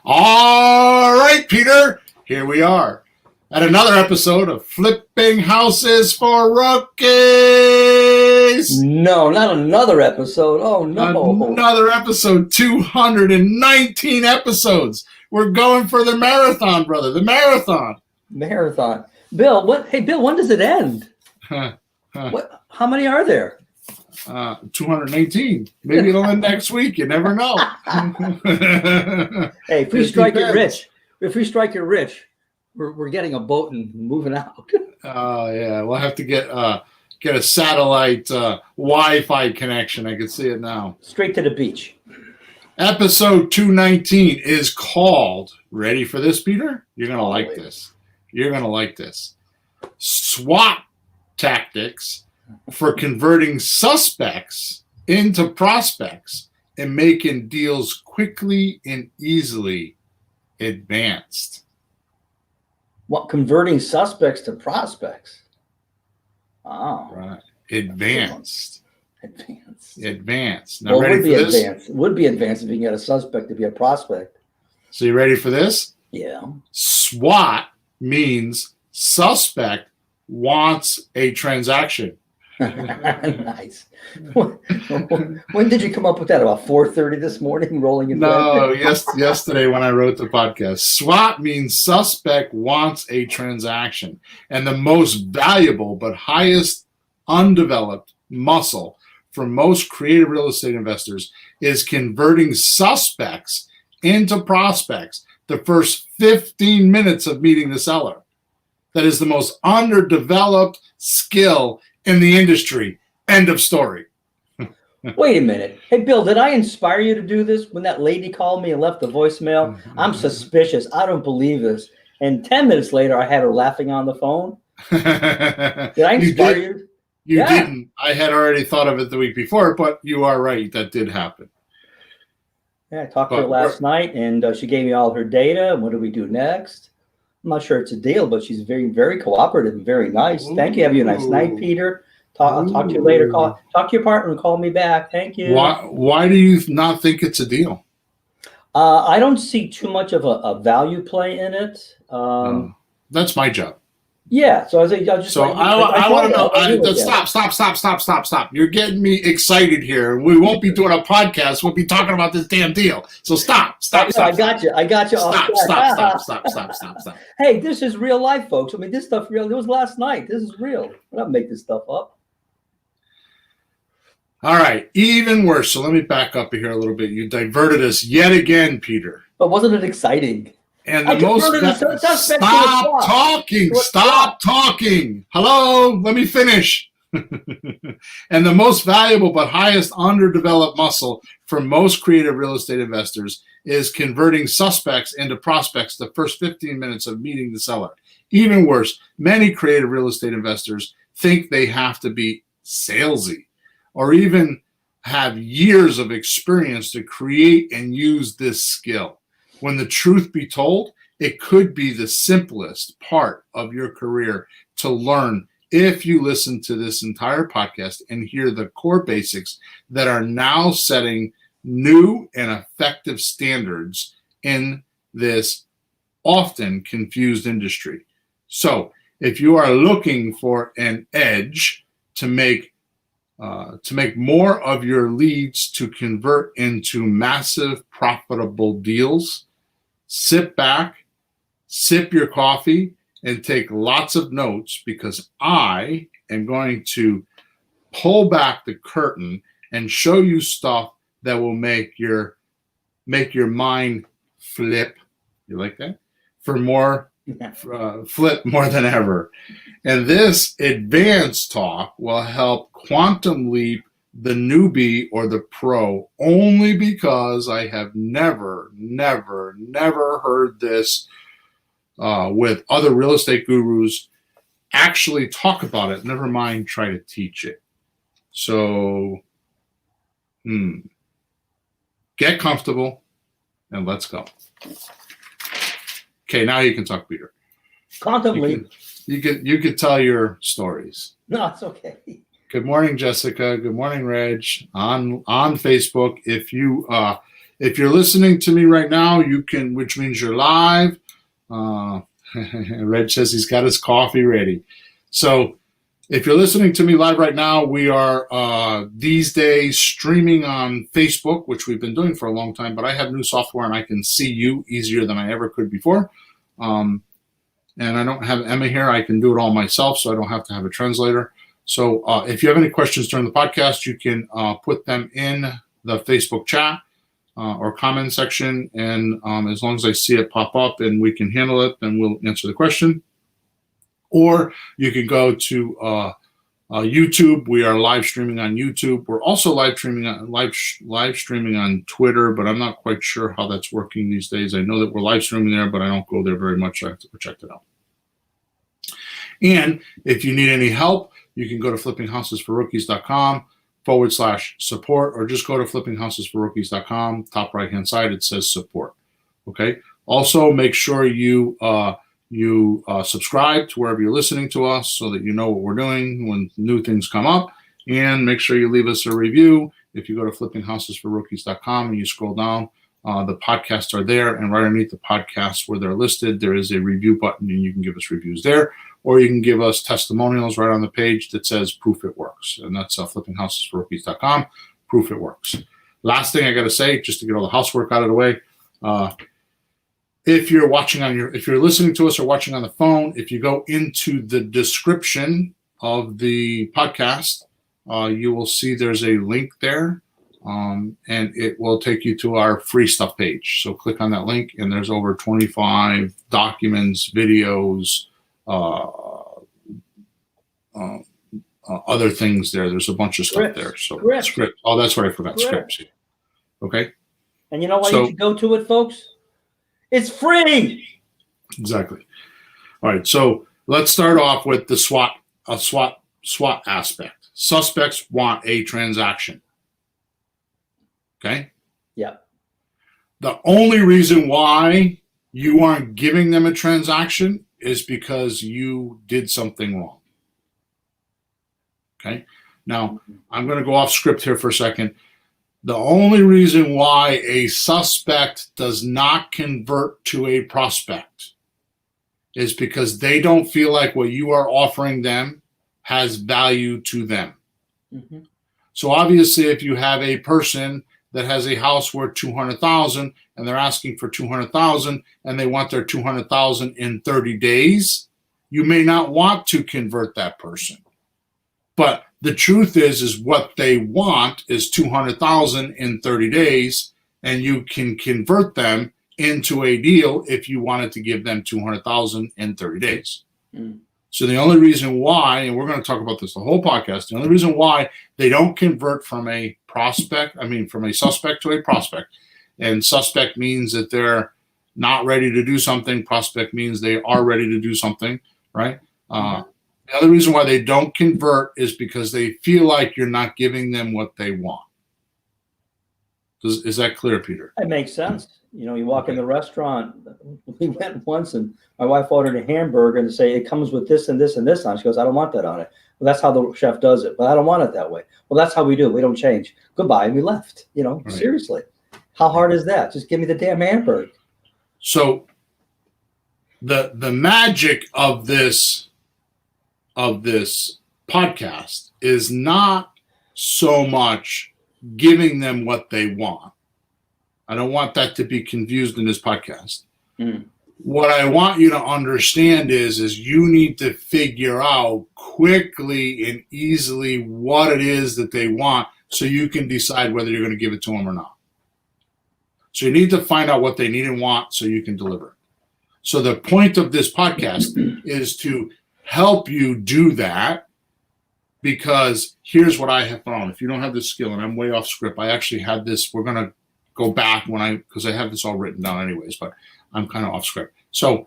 All right, Peter, here we are at another episode of Flipping Houses for Rookies. No, not another episode. Oh, no. Another episode, 219 episodes. We're going for the marathon, brother, the marathon. Marathon. Bill, Bill, when does it end? What? How many are there? 218. Maybe it'll end next week. You never know. Hey, if we strike it rich, we're getting a boat and moving out. Yeah, we'll have to get a satellite Wi-Fi connection. I can see it now. Straight to the beach. Episode 219 is called, ready for this, Peter? You're going to like this. You're going to like this. SWAT tactics for converting suspects into prospects and making deals quickly and easily advanced. What, converting suspects to prospects? Oh. Right. Advanced. Now, Well, ready for this? It would be advanced if you can get a suspect to be a prospect. So you ready for this? Yeah. SWAT means suspect wants a transaction. Nice. When did you come up with that? About 4:30 this morning, rolling in bed? No, yesterday when I wrote the podcast. SWAT means suspect wants a transaction. And the most valuable but highest undeveloped muscle for most creative real estate investors is converting suspects into prospects the first 15 minutes of meeting the seller. That is the most underdeveloped skill in the industry. End of story. Wait a minute. Hey, Bill, did I inspire you to do this when that lady called me and left a voicemail? I'm suspicious. I don't believe this. And 10 minutes later, I had her laughing on the phone. Did I inspire you? You didn't. I had already thought of it the week before, but you are right. That did happen. Yeah, I talked to her last night, and she gave me all her data. And what do we do next? I'm not sure it's a deal, but she's very, very cooperative and very nice. Thank you. Have you a nice night, Peter. I'll talk to you later. Talk to your partner and call me back. Thank you. Why do you not think it's a deal? I don't see too much of a value play in it. That's my job. Yeah, so I want to know. Stop! You're getting me excited here. We won't be doing a podcast. We'll be talking about this damn deal. So stop. I got you. Stop. Hey, this is real life, folks. I mean, this stuff real. It was last night. This is real. We're not making stuff up. All right, even worse. So let me back up here a little bit. You diverted us yet again, Peter. But wasn't it exciting? And the Stop talking. Hello, let me finish. And the most valuable but highest underdeveloped muscle for most creative real estate investors is converting suspects into prospects the first 15 minutes of meeting the seller. Even worse, many creative real estate investors think they have to be salesy or even have years of experience to create and use this skill. When the truth be told, it could be the simplest part of your career to learn if you listen to this entire podcast and hear the core basics that are now setting new and effective standards in this often confused industry. So if you are looking for an edge to make more of your leads to convert into massive profitable deals, sit back, sip your coffee, and take lots of notes, because I am going to pull back the curtain and show you stuff that will make your mind flip. You like that? Flip more than ever. And this advanced talk will help quantum leap the newbie or the pro, only because I have never heard this with other real estate gurus actually talk about it, never mind try to teach it. So get comfortable and let's go. Okay, now you can talk, Peter. Quantum leap. You could tell your stories. No, it's okay. Good morning, Jessica. Good morning, Reg. On Facebook, if you if you're listening to me right now, you can, which means you're live. Reg says he's got his coffee ready. So if you're listening to me live right now, we are these days streaming on Facebook, which we've been doing for a long time, but I have new software and I can see you easier than I ever could before. And I don't have Emma here. I can do it all myself, so I don't have to have a translator. So if you have any questions during the podcast, you can put them in the Facebook chat or comment section. And as long as I see it pop up and we can handle it, then we'll answer the question. Or you can go to YouTube. We are live streaming on YouTube. We're also live streaming on Twitter, but I'm not quite sure how that's working these days. I know that we're live streaming there, but I don't go there very much. I have to check it out. And if you need any help, you can go to flippinghousesforrookies.com/support, or just go to flippinghousesforrookies.com. Top right-hand side, it says support. Okay. Also, make sure you subscribe to wherever you're listening to us so that you know what we're doing when new things come up. And make sure you leave us a review. If you go to flippinghousesforrookies.com and you scroll down, the podcasts are there. And right underneath the podcasts where they're listed, there is a review button, and you can give us reviews there. Or you can give us testimonials right on the page that says proof it works. And that's flippinghousesforrookies.com, proof it works. Last thing I got to say, just to get all the housework out of the way, if you're listening to us or watching on the phone, if you go into the description of the podcast, you will see there's a link there, and it will take you to our free stuff page. So click on that link, and there's over 25 documents, videos, other things there. There's a bunch of stuff there. So script. Oh, that's what I forgot. Scripts. Okay. And you know why you should go to it, folks? It's free. Exactly. All right. So let's start off with the SWAT aspect. Suspects want a transaction. Okay. Yeah. The only reason why you aren't giving them a transaction is because you did something wrong. Okay. Now, I'm going to go off script here for a second. The only reason why a suspect does not convert to a prospect is because they don't feel like what you are offering them has value to them. Mm-hmm. So obviously, if you have a person that has a house worth $200,000 and they're asking for $200,000 and they want their $200,000 in 30 days, you may not want to convert that person. But the truth is what they want is $200,000 in 30 days, and you can convert them into a deal if you wanted to give them $200,000 in 30 days. Mm. So the only reason why, and we're going to talk about this the whole podcast, the only reason why they don't convert from a suspect to a prospect, and suspect means that they're not ready to do something, prospect means they are ready to do something, right? The other reason why they don't convert is because they feel like you're not giving them what they want. Is that clear, Peter? That makes sense. You know, you walk in the restaurant. We went once, and my wife ordered a hamburger and say it comes with this and this and this on it. She goes, I don't want that on it. Well, that's how the chef does it, but I don't want it that way. Well, that's how we do it. We don't change. Goodbye, and we left. You know, right. Seriously, how hard is that? Just give me the damn hamburger. So the magic of this podcast is not so much giving them what they want. I don't want that to be confused in this podcast. Mm. What I want you to understand is you need to figure out quickly and easily what it is that they want so you can decide whether you're going to give it to them or not. So you need to find out what they need and want so you can deliver. So the point of this podcast is to help you do that, because here's what I have found. If you don't have this skill, and I'm way off script, I actually had this. We're going to go back because I have this all written down anyways, but I'm kind of off script. So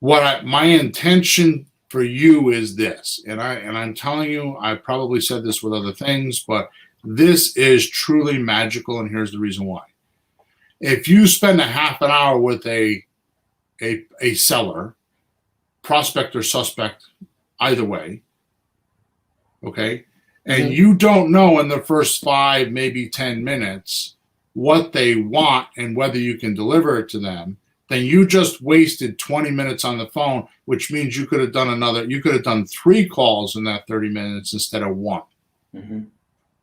my intention for you is this, and I'm telling you, I probably said this with other things, but this is truly magical, and here's the reason why. If you spend a half an hour with a seller, prospect or suspect, either way, okay, and you don't know in the first 5, maybe 10 minutes what they want and whether you can deliver it to them, then you just wasted 20 minutes on the phone, which means you could have done 3 calls in that 30 minutes instead of 1. Mm-hmm.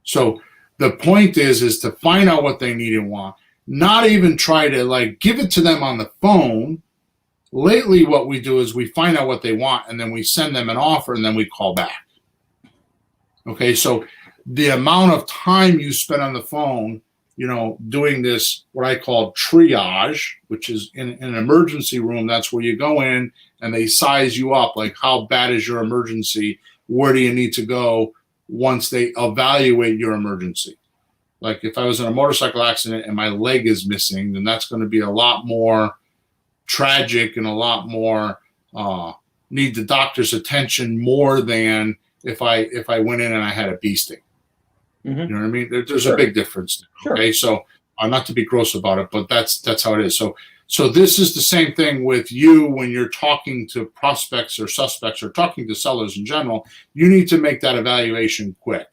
So the point is to find out what they need and want, not even try to like give it to them on the phone. Lately, what we do is we find out what they want and then we send them an offer and then we call back. Okay, so the amount of time you spend on the phone, doing this, what I call triage, which is in an emergency room, that's where you go in and they size you up, like how bad is your emergency? Where do you need to go once they evaluate your emergency? Like if I was in a motorcycle accident and my leg is missing, then that's going to be a lot more tragic and a lot more need the doctor's attention more than if I went in and I had a bee sting. Mm-hmm. You know what I mean? There's a big difference. Okay, so not to be gross about it, but that's how it is. So this is the same thing with you when you're talking to prospects or suspects or talking to sellers in general. You need to make that evaluation quick.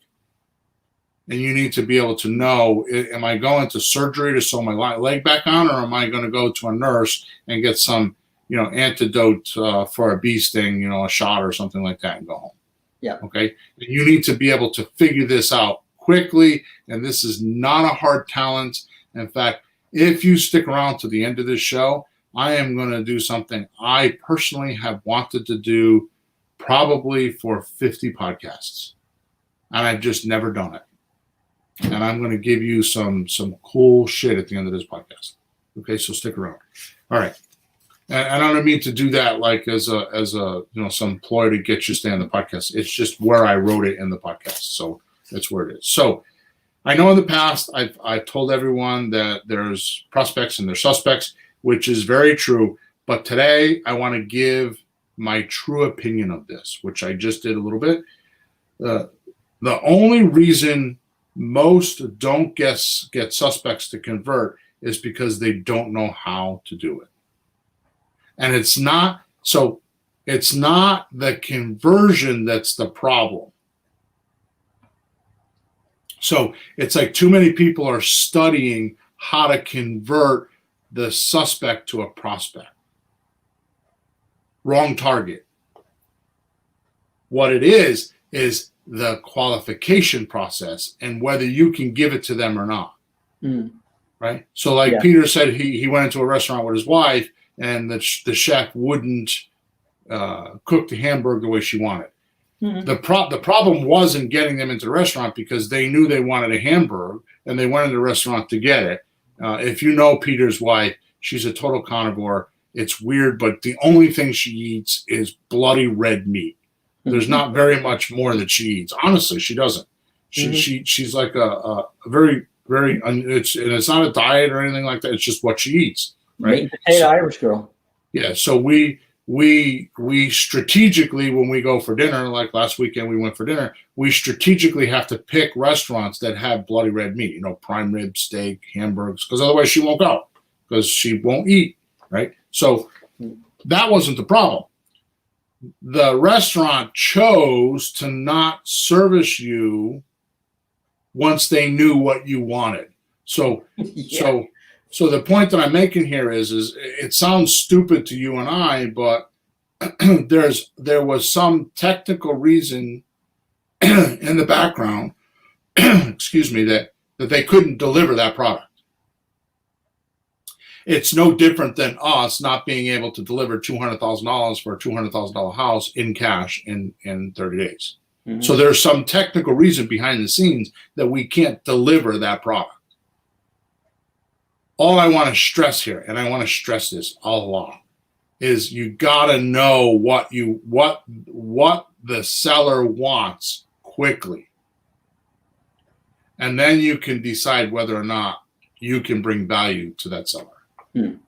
And you need to be able to know, am I going to surgery to sew my leg back on, or am I going to go to a nurse and get some, antidote for a bee sting, a shot or something like that and go home? Yeah. Okay. And you need to be able to figure this out quickly. And this is not a hard talent. In fact, if you stick around to the end of this show, I am going to do something I personally have wanted to do probably for 50 podcasts. And I've just never done it. And I'm going to give you some cool shit at the end of this podcast. Okay, so stick around. All right. And I don't mean to do that like as a some ploy to get you to stay on the podcast. It's just where I wrote it in the podcast. So that's where it is. So I know in the past I've told everyone that there's prospects and there's suspects, which is very true. But today I want to give my true opinion of this, which I just did a little bit. The only reason most don't get suspects to convert is because they don't know how to do it. And it's not the conversion that's the problem. So it's like too many people are studying how to convert the suspect to a prospect. Wrong target. What it is the qualification process and whether you can give it to them or not. Right? So like Peter said, he went into a restaurant with his wife and the chef wouldn't cook the hamburger the way she wanted. Mm-hmm. The problem wasn't getting them into the restaurant because they knew they wanted a hamburger and they went into the restaurant to get it. If you know Peter's wife, she's a total carnivore. It's weird, but the only thing she eats is bloody red meat. There's not very much more that she eats. Honestly, she doesn't. She's like a very, very. It's not a diet or anything like that. It's just what she eats. Right? Meat and potato Irish girl. Yeah. So we strategically, when we go for dinner, like last weekend we went for dinner, we strategically have to pick restaurants that have bloody red meat. Prime rib steak, hamburgers, because otherwise she won't go because she won't eat. Right. So that wasn't the problem. The restaurant chose to not service you once they knew what you wanted. So the point that I'm making here is it sounds stupid to you and I, but there was some technical reason in the background, excuse me, that they couldn't deliver that product. It's no different than us not being able to deliver $200,000 for a $200,000 house in cash in 30 days. Mm-hmm. So there's some technical reason behind the scenes that we can't deliver that product. All I want to stress here, and I want to stress this a lot, is you got to know what the seller wants quickly. And then you can decide whether or not you can bring value to that seller. And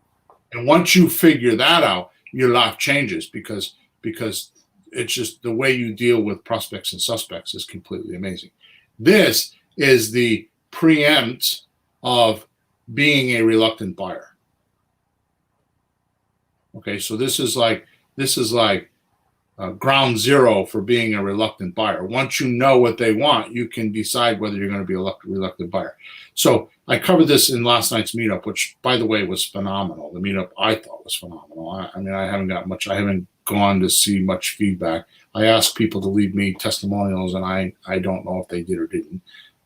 once you figure that out, your life changes because it's just the way you deal with prospects and suspects is completely amazing. This is the preempt of being a reluctant buyer. Okay, so this is like ground zero for being a reluctant buyer. Once you know what they want, you can decide whether you're going to be a reluctant buyer. So I covered this in last night's meetup, which, by the way, was phenomenal. The meetup I thought was phenomenal. I mean, I haven't gone to see much feedback. I asked people to leave me testimonials, and I don't know if they did or didn't.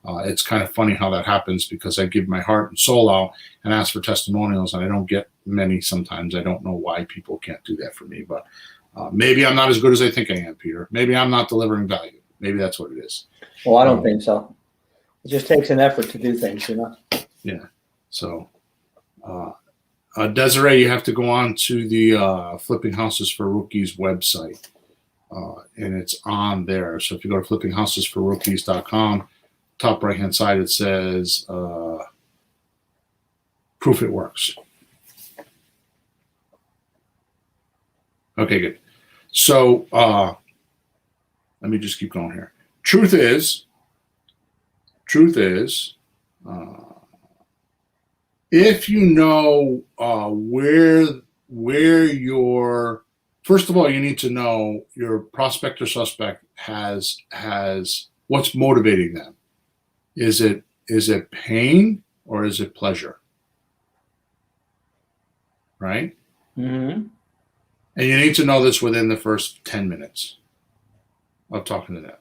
It's kind of funny how that happens, because I give my heart and soul out and ask for testimonials, and I don't get many sometimes. I don't know why people can't do that for me, but maybe I'm not as good as I think I am, Peter. Maybe I'm not delivering value. Maybe that's what it is. Well, I don't think so. It just takes an effort to do things, you know? Yeah. So, Desiree, you have to go on to the Flipping Houses for Rookies website, and it's on there. So if you go to flippinghousesforrookies.com, top right-hand side, it says proof it works. Okay, good. So let me just keep going here. Truth is, if you know where your, first of all, you need to know your prospect or suspect has what's motivating them. Is it pain or is it pleasure? Right? Mm-hmm. And you need to know this within the first 10 minutes of talking to them.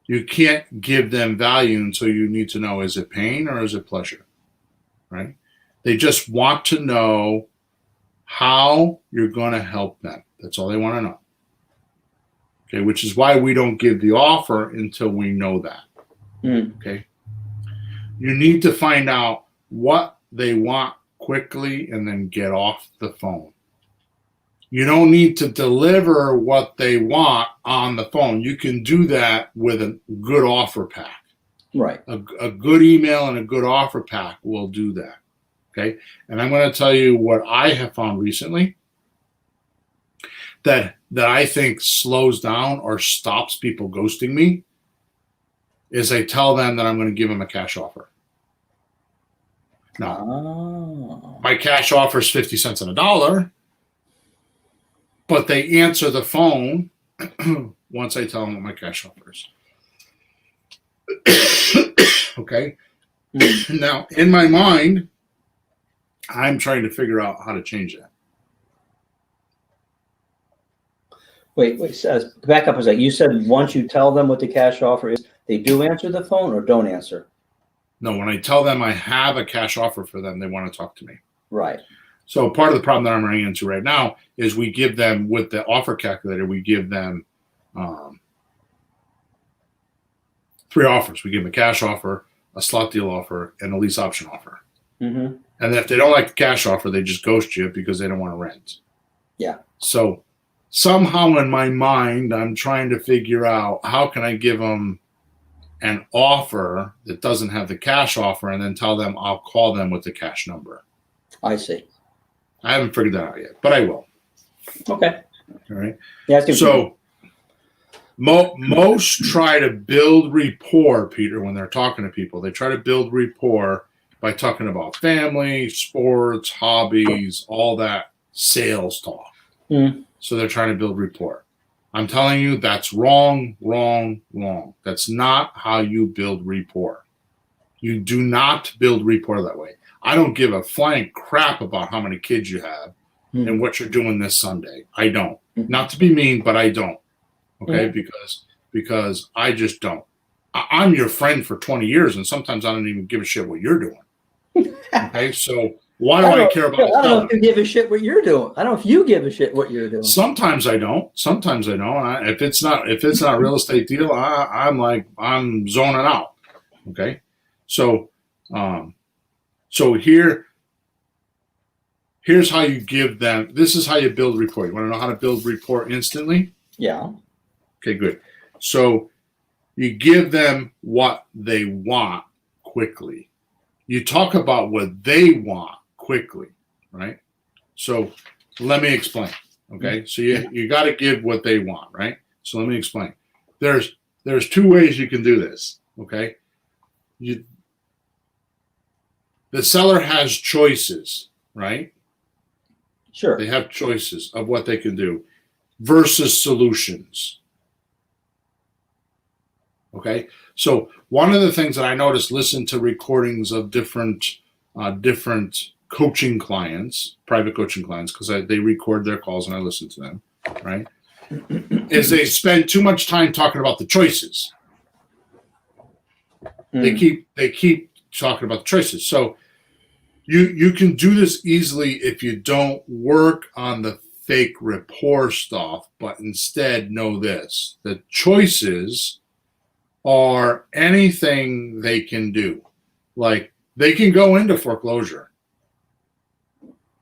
You can't give them value until you need to know, is it pain or is it pleasure? Right? They just want to know how you're going to help them. That's all they want to know. Okay, which is why we don't give the offer until we know that. Okay. You need to find out what they want quickly and then get off the phone. You don't need to deliver what they want on the phone. You can do that with a good offer pack. Right. A good email and a good offer pack will do that. Okay. And I'm going to tell you what I have found recently that I think slows down or stops people ghosting me is I tell them that I'm going to give them a cash offer. Now, my cash offer is 50 cents on a dollar, but they answer the phone once I tell them what my cash offer is. Okay. Now, in my mind, I'm trying to figure out how to change that. Wait, back up a second. You said once you tell them what the cash offer is, they do answer the phone or don't answer? No, when I tell them I have a cash offer for them, they want to talk to me. Right. So part of the problem that I'm running into right now is we give them, with the offer calculator, we give them 3 offers. We give them a cash offer, a slot deal offer, and a lease option offer. Mm-hmm. And if they don't like the cash offer, they just ghost you because they don't want to rent. Yeah. So somehow in my mind, I'm trying to figure out how can I give them an offer that doesn't have the cash offer and then tell them I'll call them with the cash number. I see. I haven't figured that out yet, but I will. Okay. All right. Yeah. So most try to build rapport, Peter, when they're talking to people. They try to build rapport by talking about family, sports, hobbies, all that sales talk. Mm. So they're trying to build rapport. I'm telling you, that's wrong, wrong, wrong. That's not how you build rapport. You do not build rapport that way. I don't give a flying crap about how many kids you have and what you're doing this Sunday. I don't. Not to be mean, but I don't. Okay? Because I just don't. I'm your friend for 20 years, and sometimes I don't even give a shit what you're doing. Okay? So why do I care about I don't know if you give a shit what you're doing. I don't know if you give a shit what you're doing. Sometimes I don't. Sometimes I don't. If it's not a real estate deal, I'm zoning out. Okay? So here's how you give them. This is how you build rapport. You want to know how to build rapport instantly? Yeah. Okay, good. So you give them what they want quickly. You talk about what they want quickly, right? So let me explain. Okay, so you got to give what they want, right? So let me explain. There's 2 ways you can do this. Okay, the seller has choices, right? Sure. They have choices of what they can do. versus solutions. Okay, so one of the things that I noticed, listen to recordings of different coaching clients, private coaching clients, because they record their calls and I listen to them, right? Is they spend too much time talking about the choices. They keep talking about the choices. So you can do this easily if you don't work on the fake rapport stuff, but instead know this: the choices are anything they can do. Like, they can go into foreclosure,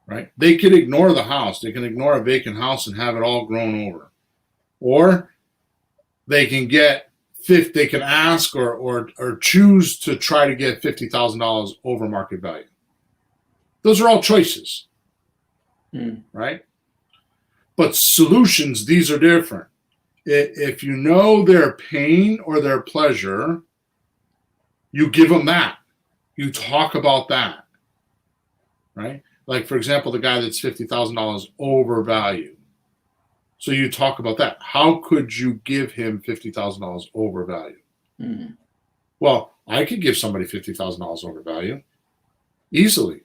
right? They could ignore the house. They can ignore a vacant house and have it all grown over. Or they can they can ask or choose to try to get $50,000 over market value. Those are all choices, right? But solutions, these are different. If you know their pain or their pleasure, you give them that. You talk about that, right? Like, for example, the guy that's $50,000 over value. So you talk about that. How could you give him $50,000 over value? Well, I could give somebody $50,000 over value easily,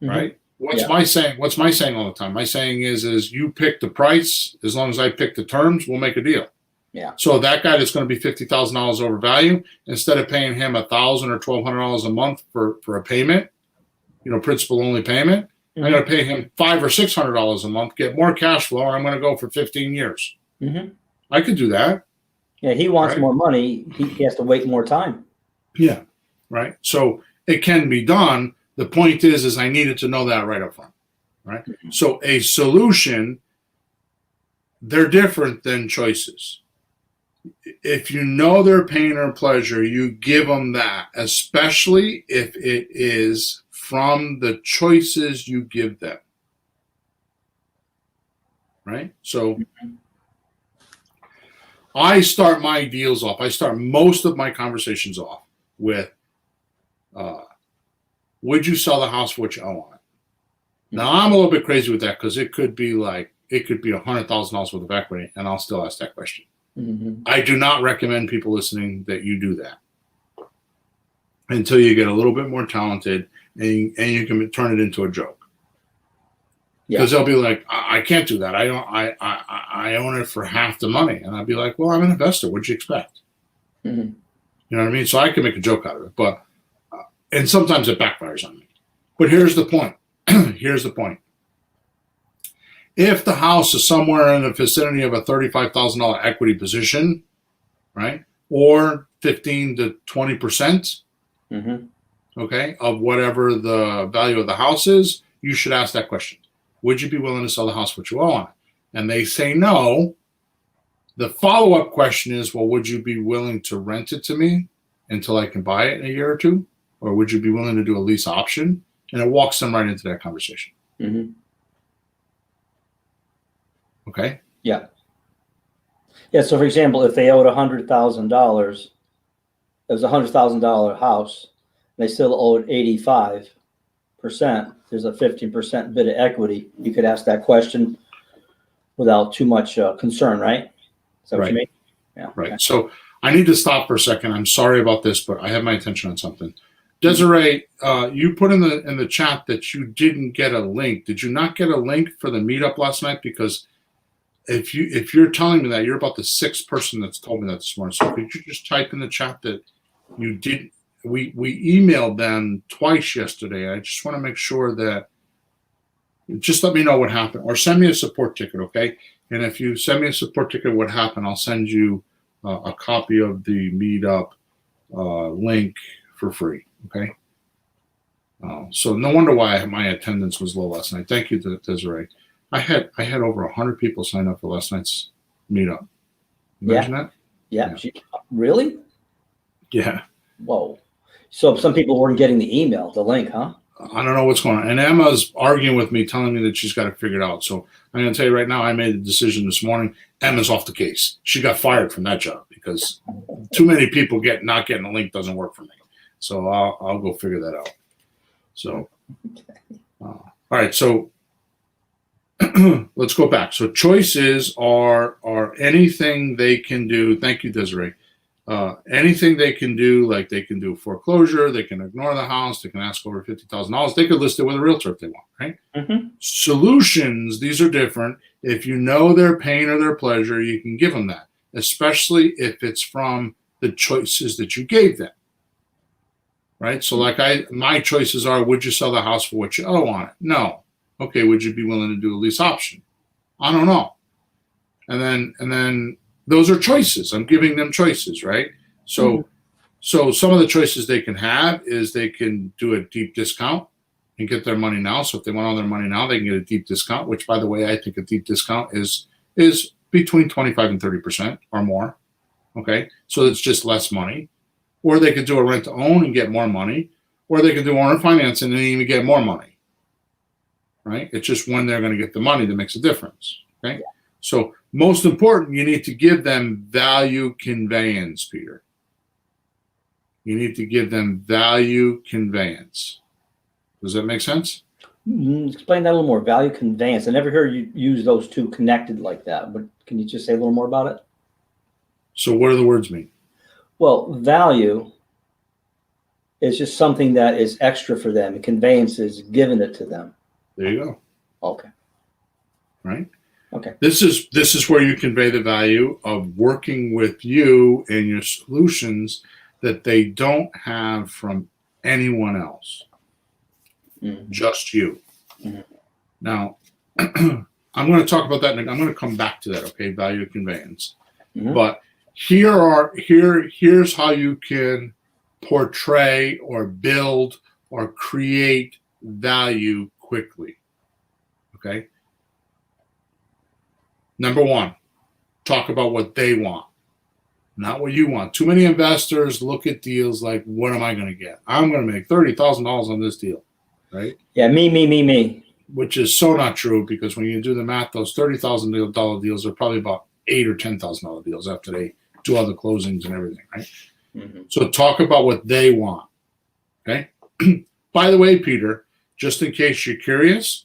right? What's my saying? What's my saying all the time? My saying is you pick the price. As long as I pick the terms, we'll make a deal. Yeah. So that guy that's going to be $50,000 over value, instead of paying him $1,000 or $1,200 a month for a payment, principal only payment, I'm going to pay him $500 or $600 a month, get more cash flow, and I'm going to go for 15 years. I could do that. Yeah, he wants more money. He has to wait more time. Yeah, right. So it can be done. The point is I needed to know that right up front, right? So a solution, they're different than choices. If you know their pain or pleasure, you give them that, especially if it is from the choices you give them, right? So I start my deals off. I start most of my conversations off with, would you sell the house for what you owe on it? Now, I'm a little bit crazy with that because it could be $100,000 worth of equity, and I'll still ask that question. I do not recommend people listening that you do that until you get a little bit more talented and you can turn it into a joke. Because they'll be like, I can't do that. I own it for half the money. And I'd be like, well, I'm an investor. What'd you expect? You know what I mean? So I can make a joke out of it. But and sometimes it backfires on me. But here's the point. Here's the point. If the house is somewhere in the vicinity of a $35,000 equity position, right, or 15 to 20%, okay, of whatever the value of the house is, you should ask that question. Would you be willing to sell the house for what you owe on it? And they say no. The follow-up question is, well, would you be willing to rent it to me until I can buy it in a year or two? Or would you be willing to do a lease option? And it walks them right into that conversation. Okay? Yeah. Yeah, so for example, if they owed $100,000, it was a $100,000 house, and they still owed 85%, there's a 15% bid of equity. You could ask that question without too much concern, right? Is that what you mean? Yeah. Right. Okay. So I need to stop for a second. I'm sorry about this, but I have my attention on something. Desiree, you put in the chat that you didn't get a link. Did you not get a link for the meetup last night? Because if you're telling me that, you're about the sixth person that's told me that this morning. So could you just type in the chat that you did? We emailed them twice yesterday. I just want to make sure that, just let me know what happened, or send me a support ticket, okay? And if you send me a support ticket, what happened, I'll send you a copy of the meetup link for free, okay? So no wonder why my attendance was low last night. Thank you, Desiree. I had over 100 people sign up for last night's meetup. Imagine that? Yeah. Really? Yeah. Whoa. So some people weren't getting the email, the link, huh? I don't know what's going on. And Emma's arguing with me, telling me that she's got it figured out. So I'm going to tell you right now, I made a decision this morning. Emma's off the case. She got fired from that job because too many people not getting a link doesn't work for me. So I'll go figure that out. So, all right. So let's go back. So choices are anything they can do. Thank you, Desiree. Anything they can do, like they can do foreclosure, they can ignore the house, they can ask over $50,000. They could list it with a realtor if they want, right? Mm-hmm. Solutions, these are different. If you know their pain or their pleasure, you can give them that, especially if it's from the choices that you gave them, right? So like my choices are, would you sell the house for what you owe on it? No. Okay, would you be willing to do a lease option? I don't know. And then those are choices. I'm giving them choices, right? So so some of the choices they can have is they can do a deep discount and get their money now. So if they want all their money now, they can get a deep discount, which by the way, I think a deep discount is between 25 and 30% or more. Okay. So it's just less money. Or they could do a rent to own and get more money, or they could do owner financing and even get more money. Right? It's just when they're going to get the money that makes a difference. Okay. Yeah. So most important, you need to give them value conveyance, Peter. You need to give them value conveyance. Does that make sense? Explain that a little more. Value conveyance. I never heard you use those two connected like that, but can you just say a little more about it? So what do the words mean? Well, value is just something that is extra for them, and conveyance is giving it to them. There you go. Okay. Right? Okay. This is where you convey the value of working with you and your solutions that they don't have from anyone else. Mm-hmm. Just you. Mm-hmm. Now, I'm going to talk about that, and I'm going to come back to that, okay? Value conveyance. Mm-hmm. But here's how you can portray or build or create value quickly. Okay. Number one, talk about what they want, not what you want. Too many investors look at deals like, what am I going to get? I'm going to make $30,000 on this deal, right? Yeah, me. Which is so not true, because when you do the math, those $30,000 deals are probably about $8,000 or $10,000 deals after they do all the closings and everything, right? Mm-hmm. So talk about what they want, okay? By the way, Peter, just in case you're curious,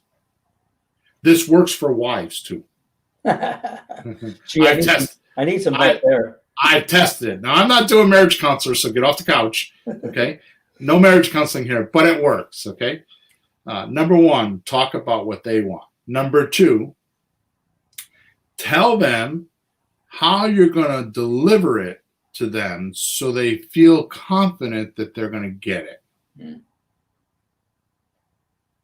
this works for wives too. Gee, I need some help there. I've tested it. Now, I'm not doing marriage counselor, so get off the couch, okay? No marriage counseling here, but it works, okay? Number one, talk about what they want. Number two, tell them how you're going to deliver it to them so they feel confident that they're going to get it. Mm.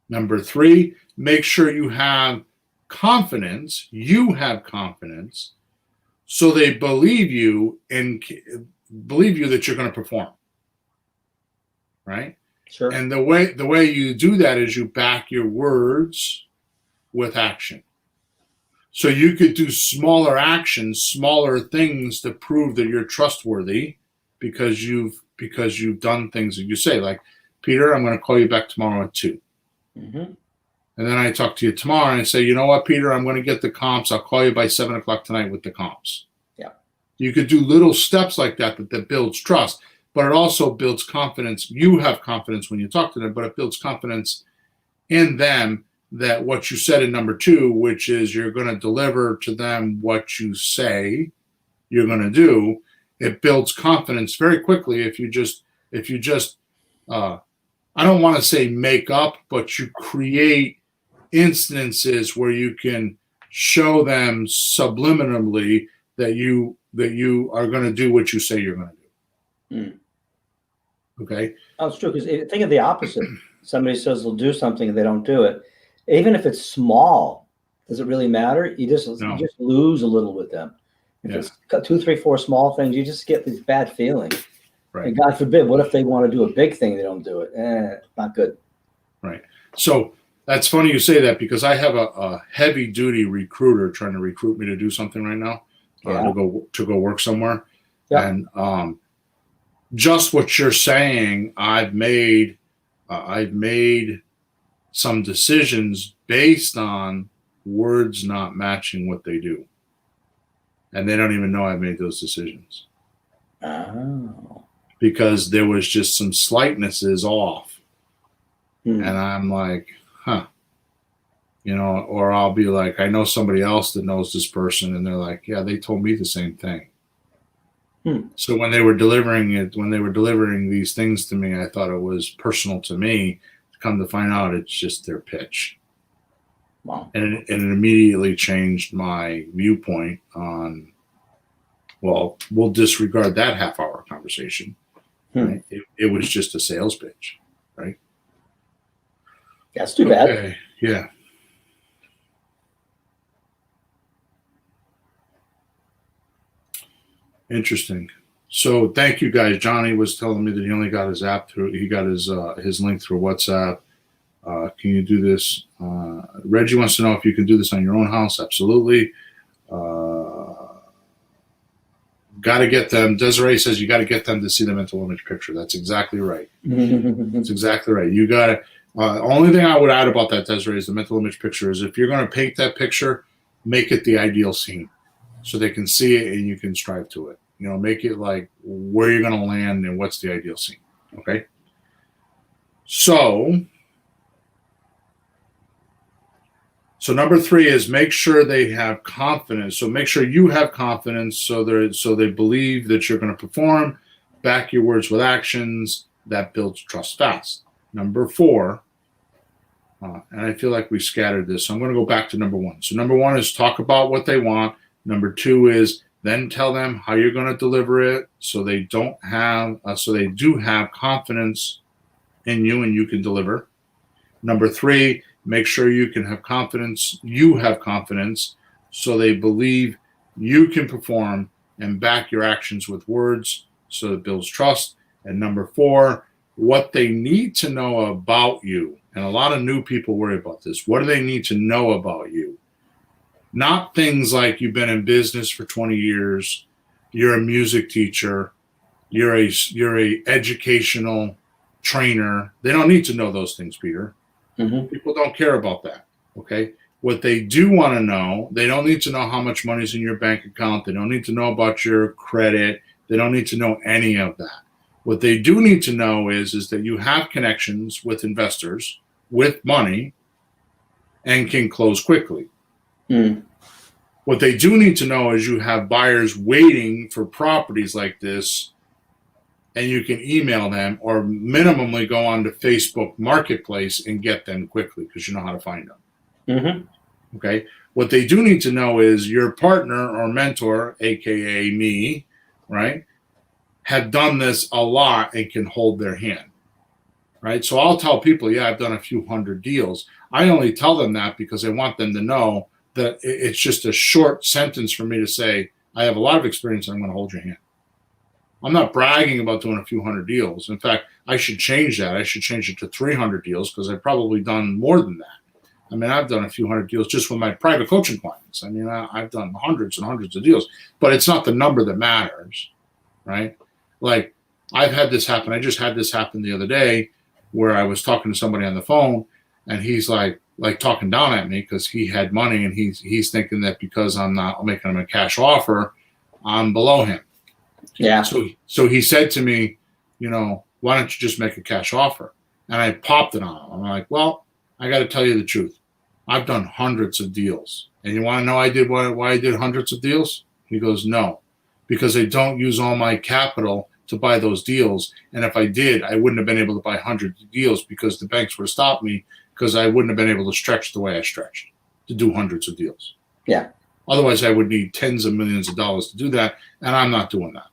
Number three, make sure you have confidence. You have confidence, so they believe you and believe you that you're going to perform. Right? Sure. And the way you do that is you back your words with action. So you could do smaller actions, smaller things to prove that you're trustworthy because you've done things that you say. Like, Peter, I'm going to call you back tomorrow at 2. Mm-hmm. And then I talk to you tomorrow and I say, you know what, Peter, I'm going to get the comps. I'll call you by 7 o'clock tonight with the comps. Yeah. You could do little steps like that builds trust, but it also builds confidence. You have confidence when you talk to them, but it builds confidence in them that what you said in number 2, which is you're going to deliver to them what you say you're going to do. It builds confidence very quickly if you just I don't want to say make up, but you create instances where you can show them subliminally that you are going to do what you say you're going to do. Mm. Okay? Oh, it's true, because think of the opposite. Somebody says they'll do something and they don't do it. Even if it's small, does it really matter? You just lose a little with them. If it's 2, 3, 4 small things, you just get these bad feelings. Right. And God forbid, what if they want to do a big thing and they don't do it? Not good. Right. So that's funny you say that, because I have a heavy duty recruiter trying to recruit me to do something right now, to go work somewhere. Yeah. And just what you're saying, I've made some decisions based on words not matching what they do. And they don't even know I've made those decisions. Oh. Because there was just some slightnesses off. And I'm like, or I'll be like, I know somebody else that knows this person, and they're like, yeah, they told me the same thing. So when they were delivering these things to me, I thought it was personal to me. Come to find out, it's just their pitch. Wow. And it immediately changed my viewpoint on, well, we'll disregard that half-hour conversation. Right? It was just a sales pitch, right? That's too bad. Yeah. Interesting. So thank you guys. Johnny was telling me that he only got his app through. He got his link through WhatsApp. Can you do this? Reggie wants to know if you can do this on your own house. Absolutely. Got to get them. Desiree says you got to get them to see the mental image picture. That's exactly right. That's exactly right. You got to. Only thing I would add about that, Desiree, is the mental image picture. Is if you're going to paint that picture, make it the ideal scene, so they can see it and you can strive to it. Make it like where you're going to land and what's the ideal scene. Okay. So number 3 is make sure they have confidence. So make sure you have confidence so they believe that you're going to perform. Back your words with actions. That builds trust fast. Number 4, and I feel like we scattered this, so I'm going to go back to number 1. So number 1 is talk about what they want. Number 2 is then tell them how you're going to deliver it, so they do have confidence in you and you can deliver. Number 3, make sure you can have confidence. You have confidence, so they believe you can perform and back your actions with words, so it builds trust. And number 4, what they need to know about you. And a lot of new people worry about this. What do they need to know about you? Not things like you've been in business for 20 years, you're a music teacher, you're a educational trainer. They don't need to know those things, Peter. People don't care about that. Okay. What they do want to know, they don't need to know how much money's in your bank account. They don't need to know about your credit. They don't need to know any of that. What they do need to know is that you have connections with investors with money and can close quickly. What they do need to know is you have buyers waiting for properties like this, and you can email them or minimally go on to Facebook Marketplace and get them quickly because you know how to find them. Okay. What they do need to know is your partner or mentor, aka me, right, have done this a lot and can hold their hand. Right. So I'll tell people, yeah, I've done a few hundred deals. I only tell them that because I want them to know that it's just a short sentence for me to say, I have a lot of experience and I'm going to hold your hand. I'm not bragging about doing a few hundred deals. In fact, I should change that. I should change it to 300 deals because I've probably done more than that. I mean, I've done a few hundred deals just with my private coaching clients. I mean, I've done hundreds and hundreds of deals, but it's not the number that matters, right? Like I've had this happen. I just had this happen the other day where I was talking to somebody on the phone and he's like talking down at me because he had money and he's thinking that because I'm not making him a cash offer, I'm below him. Yeah. So he said to me, why don't you just make a cash offer? And I popped it on him. I'm like, well, I got to tell you the truth. I've done hundreds of deals. And you want to know why I did hundreds of deals? He goes, no, because I don't use all my capital to buy those deals. And if I did, I wouldn't have been able to buy hundreds of deals because the banks would have stopped me because I wouldn't have been able to stretch the way I stretched to do hundreds of deals. Yeah. Otherwise, I would need tens of millions of dollars to do that. And I'm not doing that.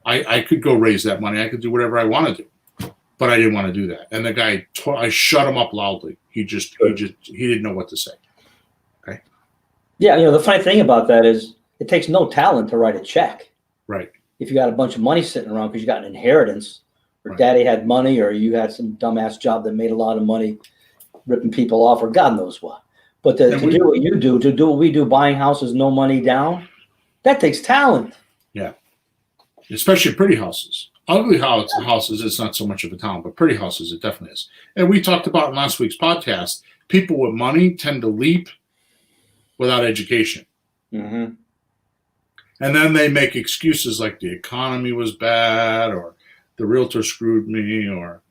I could go raise that money. I could do whatever I want to do, but I didn't want to do that. And the guy, I shut him up loudly. He didn't know what to say. Okay. Yeah. The funny thing about that is it takes no talent to write a check. Right. If you got a bunch of money sitting around because you got an inheritance or daddy had money or you had some dumbass job that made a lot of money ripping people off or God knows what. But to do what you do, to do what we do, buying houses, no money down, that takes talent. Yeah. Especially pretty houses. Ugly houses, it's not so much of a talent, but pretty houses, it definitely is. And we talked about in last week's podcast, people with money tend to leap without education. And then they make excuses like the economy was bad or the realtor screwed me or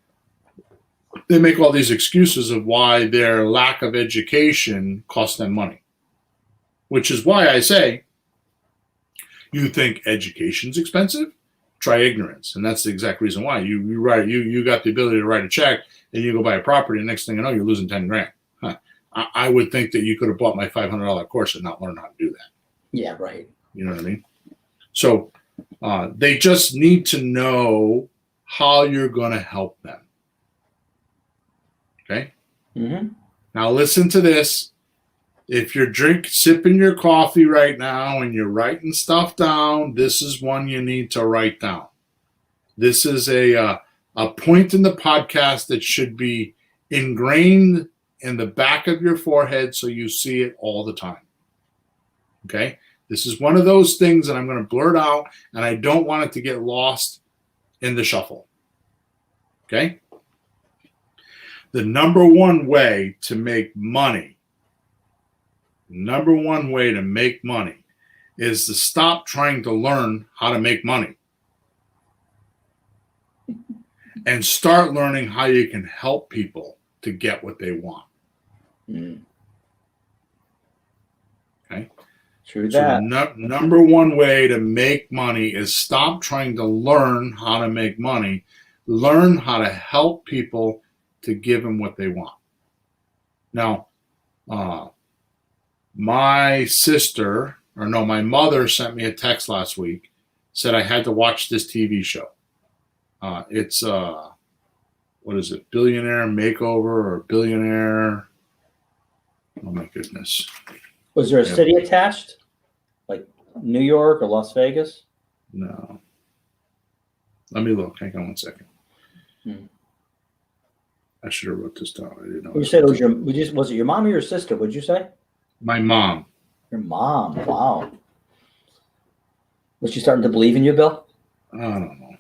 they make all these excuses of why their lack of education costs them money, which is why I say, you think education's expensive? Try ignorance. And that's the exact reason why. You got the ability to write a check and you go buy a property, and next thing you know, you're losing 10 grand. Huh. I would think that you could have bought my $500 course and not learned how to do that. Yeah, right. You know what I mean? So they just need to know how you're going to help them. Okay? Mm-hmm. Now listen to this. If you're sipping your coffee right now and you're writing stuff down, this is one you need to write down. This is a point in the podcast that should be ingrained in the back of your forehead so you see it all the time. Okay? This is one of those things that I'm going to blurt out, and I don't want it to get lost in the shuffle. Okay? The number one way to make money is to stop trying to learn how to make money and start learning how you can help people to get what they want. Okay? True that. So number one way to make money is stop trying to learn how to make money. Learn how to help people to give them what they want. Now, my mother sent me a text last week, said I had to watch this TV show. It's, what is it, Billionaire Makeover or Billionaire? Oh my goodness. Was there a city attached? Like New York or Las Vegas? No. Let me look. Hang on one second. I should have wrote this down. I didn't know. You said it was it your mom or your sister? What'd you say? My mom. Your mom. Wow. Was she starting to believe in you, Bill? I don't know.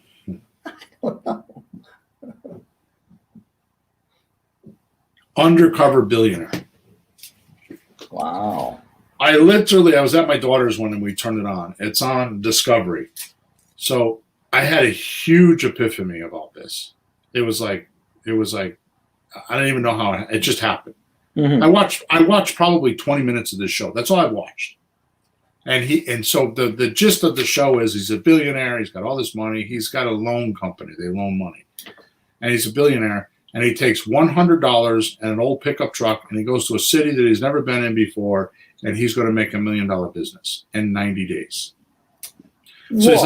I don't know. Undercover Billionaire. Wow. I was at my daughter's one and we turned it on. It's on Discovery. So I had a huge epiphany about this. It was like, I don't even know how it just happened. Mm-hmm. I watched probably 20 minutes of this show. That's all I watched. And so the gist of the show is he's a billionaire. He's got all this money. He's got a loan company. They loan money. And he's a billionaire. And he takes $100 and an old pickup truck and he goes to a city that he's never been in before. And he's going to make $1 million business in 90 days. So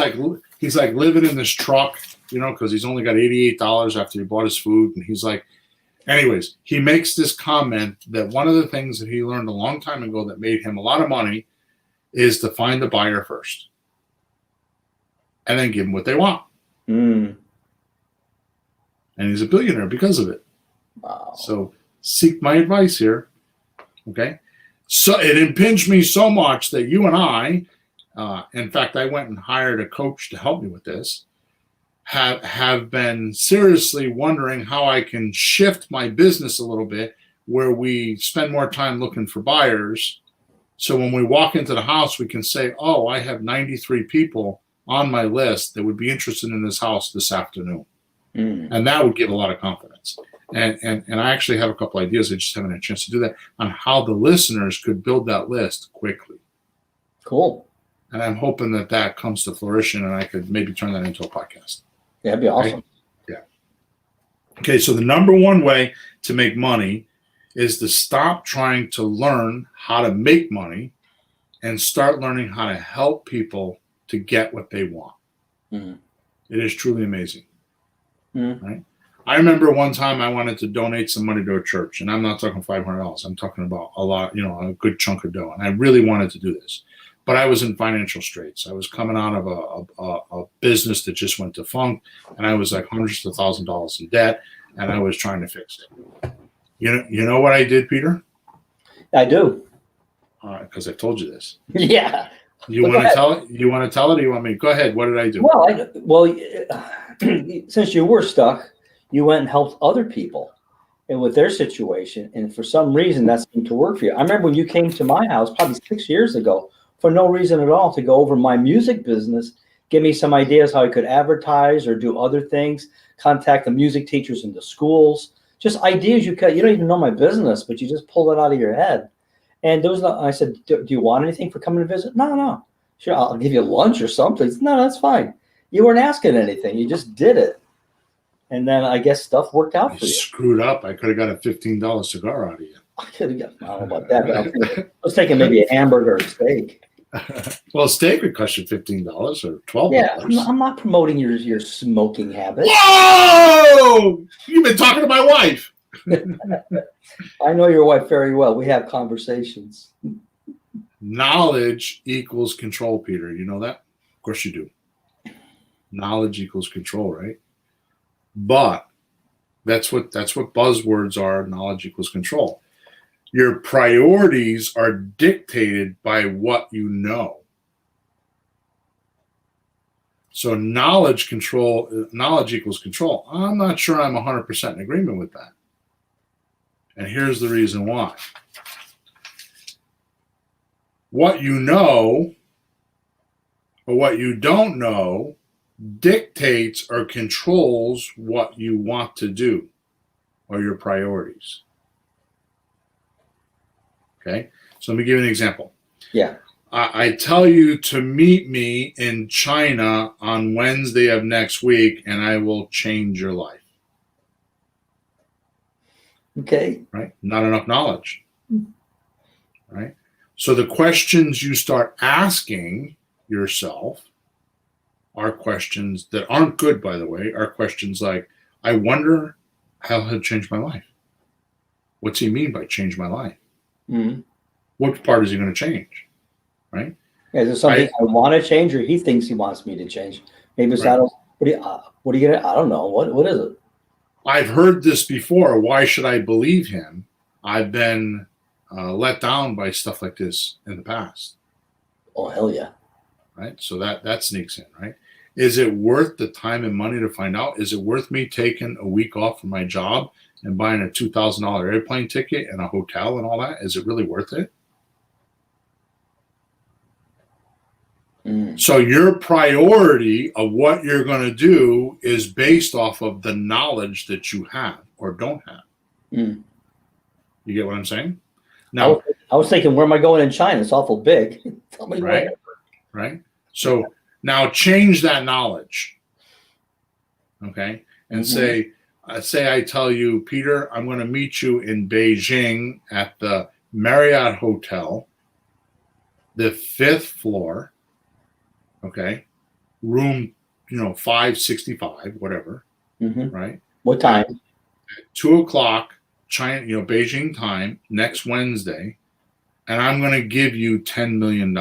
he's like living in this truck, because he's only got $88 after he bought his food. And he's like, anyways, he makes this comment that one of the things that he learned a long time ago that made him a lot of money is to find the buyer first and then give them what they want. And he's a billionaire because of it. Wow. So seek my advice here. Okay. So it impinged me so much that you and I, in fact, I went and hired a coach to help me with this, have been seriously wondering how I can shift my business a little bit where we spend more time looking for buyers. So when we walk into the house, we can say, oh, I have 93 people on my list that would be interested in this house this afternoon. And that would give a lot of confidence. And I actually have a couple ideas. I just haven't had a chance to do that on how the listeners could build that list quickly. Cool. And I'm hoping that comes to fruition and I could maybe turn that into a podcast. Yeah, that'd be awesome. Right? Yeah. Okay, so the number one way to make money is to stop trying to learn how to make money and start learning how to help people to get what they want. It is truly amazing. Right? I remember one time I wanted to donate some money to a church, and I'm not talking $500. I'm talking about a lot, a good chunk of dough. And I really wanted to do this, but I was in financial straits. I was coming out of a business that just went defunct, and I was like hundreds of thousands of dollars in debt, and I was trying to fix it. You know what I did, Peter? I do. Because I told you this. Yeah. You want to tell it? You want to tell it, or you want me? Go ahead. What did I do? Well, since you were stuck, you went and helped other people and with their situation, and for some reason that seemed to work for you. I remember when you came to my house probably 6 years ago for no reason at all to go over my music business, give me some ideas how I could advertise or do other things, contact the music teachers in the schools, just ideas you don't even know my business, but you just pull it out of your head. And there was I said, do you want anything for coming to visit? No, no. Sure, I'll give you lunch or something. No, that's fine. You weren't asking anything. You just did it. And then I guess stuff worked out for you. Screwed up. I could have got a $15 cigar out of you. I could have got, I don't know about that, but I was thinking maybe a hamburger or steak. Well, steak would cost you $15 or $12. Yeah, I'm not promoting your smoking habit. Whoa! You've been talking to my wife. I know your wife very well. We have conversations. Knowledge equals control, Peter. You know that? Of course you do. Knowledge equals control, right? But that's what buzzwords are. Knowledge equals control. Your priorities are dictated by what you know. So knowledge equals control. I'm not sure I'm 100% in agreement with that. And here's the reason why. What you know or what you don't know dictates or controls what you want to do or your priorities. Okay, so let me give you an example. Yeah. I tell you to meet me in China on Wednesday of next week, and I will change your life. Okay. Right? Not enough knowledge. Right? So the questions you start asking yourself are questions that aren't good, by the way, are questions like, I wonder how he'll change my life. What's he mean by change my life? Mm-hmm. What part is he going to change? Right? Yeah, is there something I want to change, or he thinks he wants me to change? Maybe it's not. What are you gonna? I don't know. What is it? I've heard this before. Why should I believe him? I've been let down by stuff like this in the past. Oh, hell yeah! Right. So that sneaks in. Right. Is it worth the time and money to find out? Is it worth me taking a week off from my job and buying a $2,000 airplane ticket and a hotel and all that? Is it really worth it? So your priority of what you're going to do is based off of the knowledge that you have or don't have. You get what I'm saying? Now, I was thinking, where am I going in China? It's awful big. Tell me right, where. right. So now change that knowledge, okay, and say I tell you, Peter, I'm going to meet you in Beijing at the Marriott Hotel, the 5th floor. Okay, room, 565, whatever, right? What time? At 2:00 China, Beijing time next Wednesday, and I'm going to give you $10 million.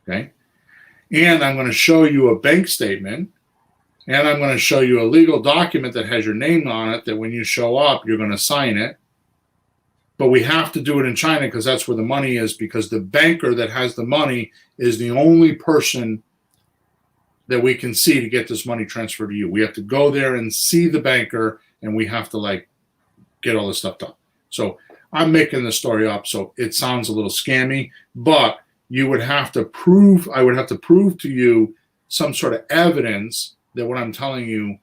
Okay, and I'm going to show you a bank statement, and I'm going to show you a legal document that has your name on it. That when you show up, you're going to sign it. But we have to do it in China because that's where the money is, because the banker that has the money is the only person that we can see to get this money transferred to you. We have to go there and see the banker, and we have to get all this stuff done. So I'm making the story up, so it sounds a little scammy, but I would have to prove to you some sort of evidence that what I'm telling you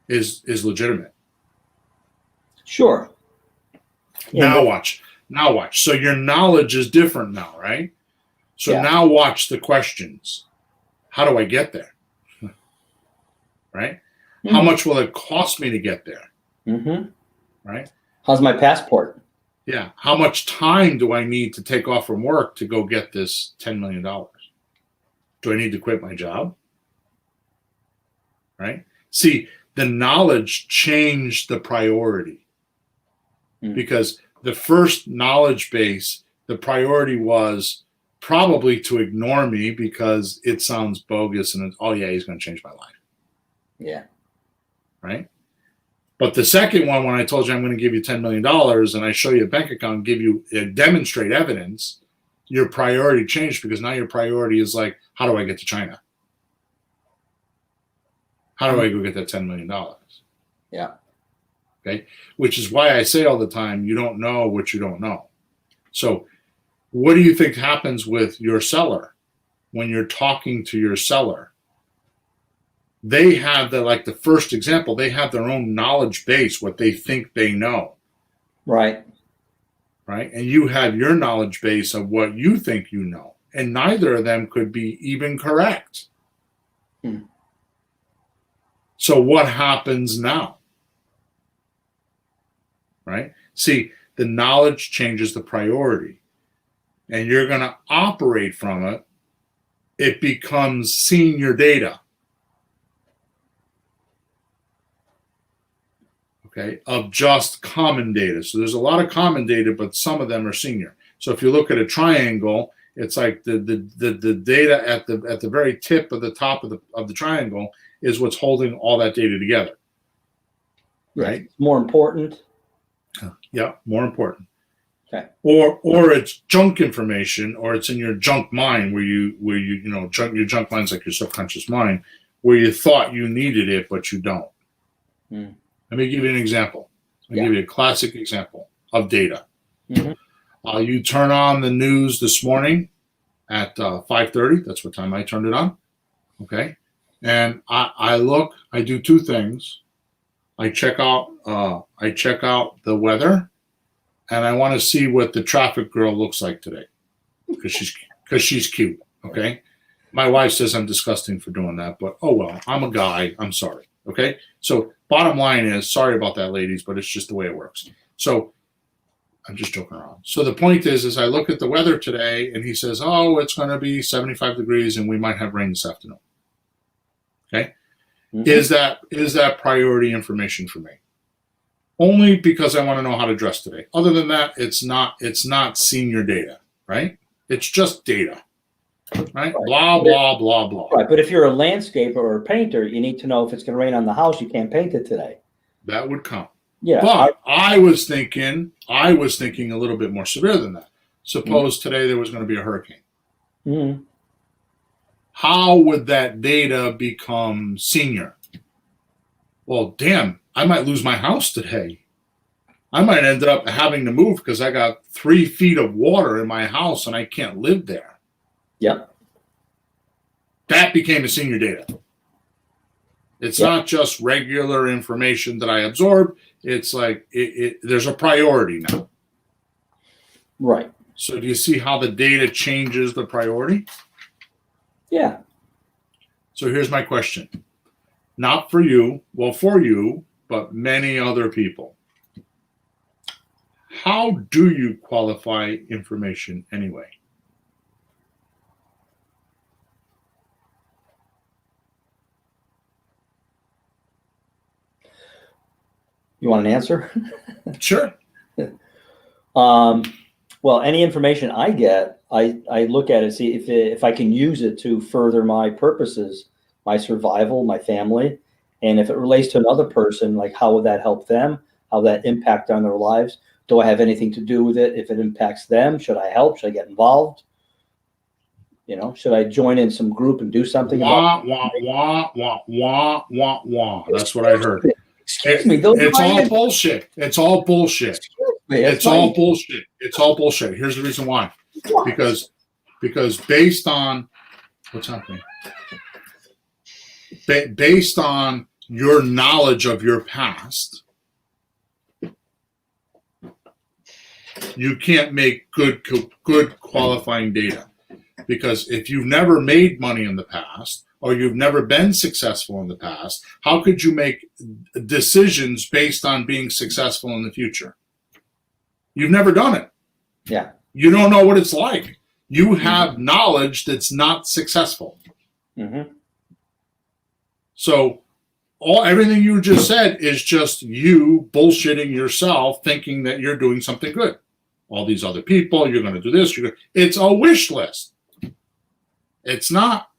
is legitimate. Sure. Now watch. So your knowledge is different now, right? So now watch the questions. How do I get there? Right? How much will it cost me to get there? Right? How's my passport? Yeah. How much time do I need to take off from work to go get this $10 million? Do I need to quit my job? Right? See, the knowledge changed the priority. Because the first knowledge base, the priority was probably to ignore me because it sounds bogus and he's going to change my life. Yeah. Right? But the second one, when I told you I'm going to give you $10 million and I show you a bank account, give you demonstrate evidence, your priority changed, because now your priority is how do I get to China? How do I go get that $10 million? Yeah. Okay, which is why I say all the time, you don't know what you don't know. So what do you think happens with your seller when you're talking to your seller? they have the first example, they have their own knowledge base, what they think they know. Right. Right. And you have your knowledge base of what you think you know. And neither of them could be even correct. So what happens now? Right? See, the knowledge changes the priority. And you're going to operate from it. It becomes senior data. Okay, of just common data. So there's a lot of common data, but some of them are senior. So if you look at a triangle, it's like the data at the very tip of the top of the triangle is what's holding all that data together. Right? Yes. More important. Yeah, more important. Okay. Or it's junk information, or it's in your junk mind where your junk mind's like your subconscious mind, where you thought you needed it but you don't. Let me give you an example. I'll give you a classic example of data. You turn on the news this morning at 5:30. That's what time I turned it on. Okay. And I look, I do two things. I check out the weather, and I want to see what the traffic girl looks like today, because she's cute. Okay. My wife says I'm disgusting for doing that, but oh well, I'm a guy. I'm sorry. Okay. So bottom line is, sorry about that, ladies, but it's just the way it works. So I'm just joking around. So the point is I look at the weather today, and he says, oh, it's going to be 75 degrees and we might have rain this afternoon. Okay. Is that priority information for me? Only because I want to know how to dress today. Other than that, it's not senior data, right? It's just data. Right? Blah, blah, blah, blah. Right. But if you're a landscaper or a painter, you need to know if it's going to rain on the house, you can't paint it today. That would come. Yeah. But I was thinking a little bit more severe than that. Suppose today there was going to be a hurricane. How would that data become senior? Well, damn, I might lose my house today. I might end up having to move because I got 3 feet of water in my house and I can't live there. Yep. That became a senior data. It's not just regular information that I absorb. It's like there's a priority now. Right. So do you see how the data changes the priority? Yeah. So here's my question. Not for you, well, for you, but many other people. How do you qualify information anyway? You want an answer? Sure. Well, any information I get, I look at it, see if I can use it to further my purposes, my survival, my family. And if it relates to another person, like how would that help them? How would that impact on their lives? Do I have anything to do with it? If it impacts them, should I help? Should I get involved? You know, should I join in some group and do something? Wah. That's what I heard. Excuse me. It's all bullshit. It's all bullshit. It's all bullshit. It's all bullshit. Here's the reason why. Because based on what's happening, based on your knowledge of your past, you can't make good qualifying data. Because if you've never made money in the past, or you've never been successful in the past, how could you make decisions based on being successful in the future? You've never done it. Yeah. You don't know what it's like. You have knowledge that's not successful. So everything you just said is just you bullshitting yourself, thinking that you're doing something good. All these other people, you're going to do this. It's a wish list. It's not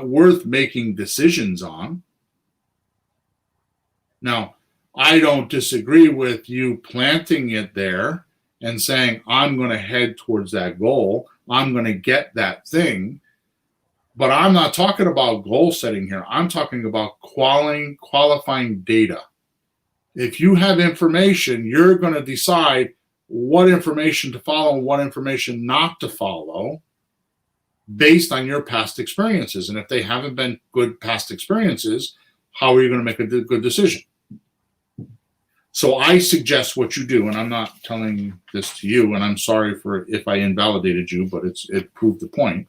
worth making decisions on. Now, I don't disagree with you planting it there and saying, I'm going to head towards that goal. I'm going to get that thing. But I'm not talking about goal setting here. I'm talking about qualifying data. If you have information, you're going to decide what information to follow and what information not to follow. based on your past experiences. And if they haven't been good past experiences, how are you going to make a good decision? So I suggest what you do, and I'm not telling this to you, and I'm sorry for if I invalidated you, but it proved the point.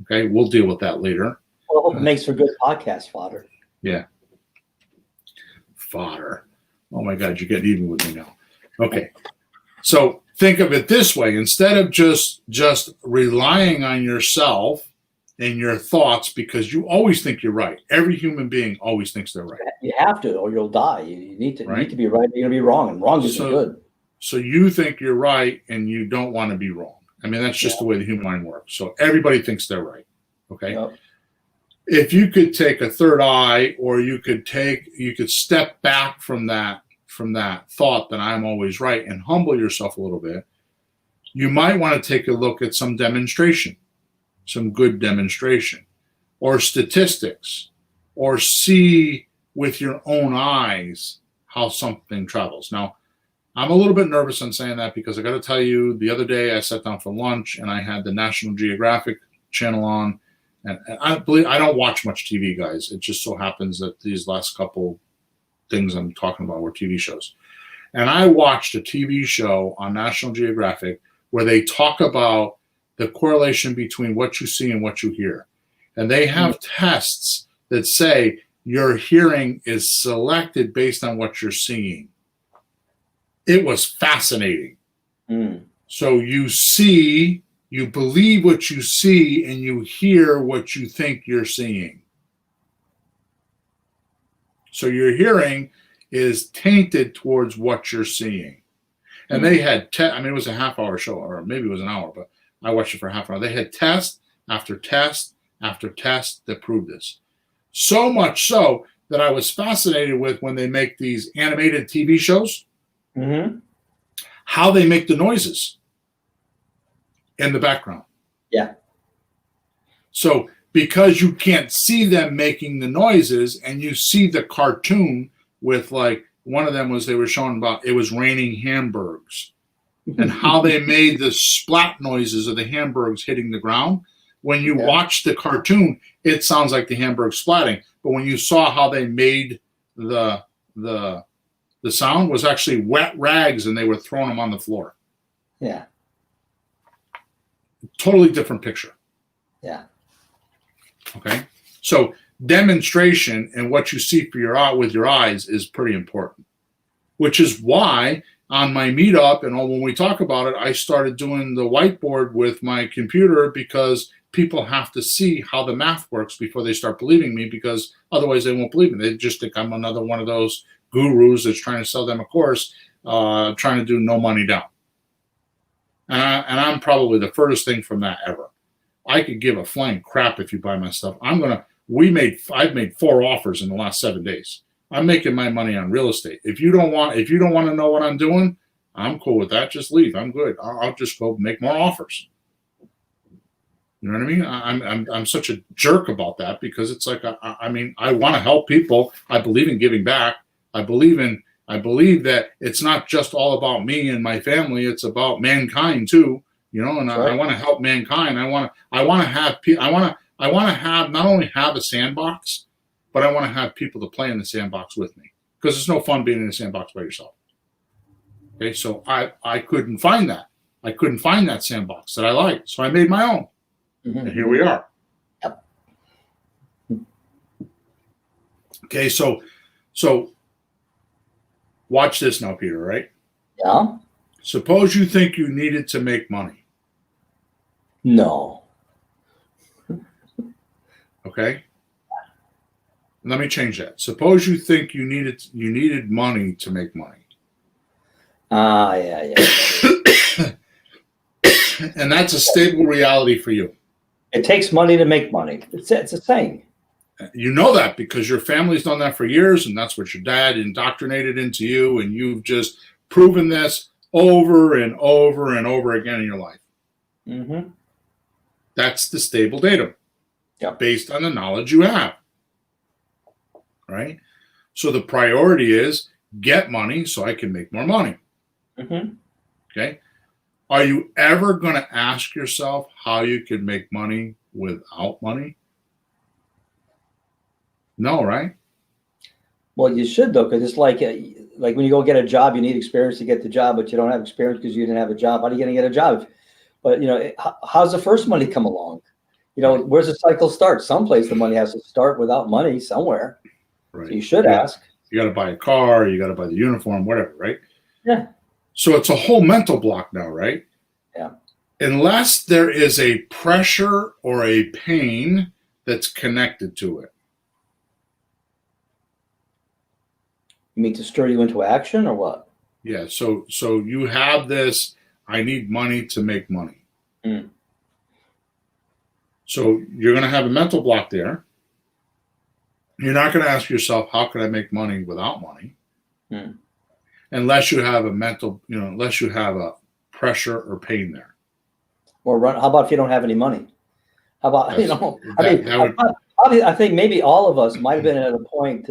Okay, we'll deal with that later. Well, I hope it makes for good podcast fodder. Yeah. Fodder. Oh my God, you're getting even with me now. Okay. So think of it this way. Instead of just relying on yourself and your thoughts, because you always think you're right. Every human being always thinks they're right. You have to, or you'll die. You need to, Right? You need to be right. You're going to be wrong, and wrong isn't good. So you think you're right, and you don't want to be wrong. I mean, that's just the way the human mind works. So everybody thinks they're right. Okay. Yep. If you could take a third eye, or you could step back from that thought that I'm always right and humble yourself a little bit, you might want to take a look at some demonstration, some good demonstration, or statistics, or see with your own eyes how something travels. Now, I'm a little bit nervous on saying that because I got to tell you, the other day I sat down for lunch and I had the National Geographic channel on. And I don't watch much TV, guys. It just so happens that these last couple things I'm talking about were TV shows. And I watched a TV show on National Geographic where they talk about the correlation between what you see and what you hear. And they have tests that say your hearing is selected based on what you're seeing. It was fascinating. So you believe what you see, and you hear what you think you're seeing. So your hearing is tainted towards what you're seeing. And they had, it was a half-hour show, or maybe it was an hour, but I watched it for half an hour. They had test after test after test that proved this. So much so that I was fascinated with when they make these animated TV shows, how they make the noises in the background. Yeah. So because you can't see them making the noises, and you see the cartoon with, like, one of them was, they were showing about, it was raining hamburgers and how they made the splat noises of the hamburgers hitting the ground. When you watch the cartoon, it sounds like the hamburger splatting. But when you saw how they made the sound, was actually wet rags, and they were throwing them on the floor. Yeah. Totally different picture. Yeah. Okay. So demonstration and what you see with your eyes is pretty important, which is why on my meetup and when we talk about it, I started doing the whiteboard with my computer, because people have to see how the math works before they start believing me, because otherwise they won't believe me. They just think I'm another one of those gurus that's trying to sell them a course, trying to do no money down. And I'm probably the furthest thing from that ever. I could give a flying crap if you buy my stuff. I've made 4 offers in the last 7 days. I'm making my money on real estate. If you don't want to know what I'm doing, I'm cool with that. Just leave. I'm good. I'll just go make more offers. You know what I mean? I'm such a jerk about that, because it's like, I want to help people. I believe in giving back. I believe that it's not just all about me and my family. It's about mankind too, and I want to help mankind. I want to have not only have a sandbox, but I want to have people to play in the sandbox with me, because it's no fun being in a sandbox by yourself. Okay. So I couldn't find that. I couldn't find that sandbox that I liked. So I made my own. And here we are. Yep. Okay. So watch this now, Peter, right? Yeah. Suppose you think you needed to make money. No. Okay. Let me change that. Suppose you think you needed money to make money. Yeah. And that's a stable reality for you. It takes money to make money. It's a saying. You know that because your family's done that for years, and that's what your dad indoctrinated into you, and you've just proven this over and over and over again in your life. Mm-hmm. That's the stable datum. Yep. Based on the knowledge you have. Right? So the priority is get money so I can make more money. Mm-hmm. Okay? Are you ever going to ask yourself how you can make money without money? No, right? Well, you should though, because it's like when you go get a job, you need experience to get the job, but you don't have experience because you didn't have a job. How are you going to get a job? But how's the first money come along? Where's the cycle start? Someplace the money has to start without money somewhere. Right. So you should ask. You got to buy a car, you got to buy the uniform, whatever, right? Yeah. So it's a whole mental block now, right? Yeah. Unless there is a pressure or a pain that's connected to it. You mean to stir you into action or what? Yeah. So you have this, I need money to make money. Mm. So you're going to have a mental block there. You're not going to ask yourself, how can I make money without money? Mm. Unless you have a mental, unless you have a pressure or pain there. Or how about if you don't have any money? How about, I think maybe all of us might have been at a point.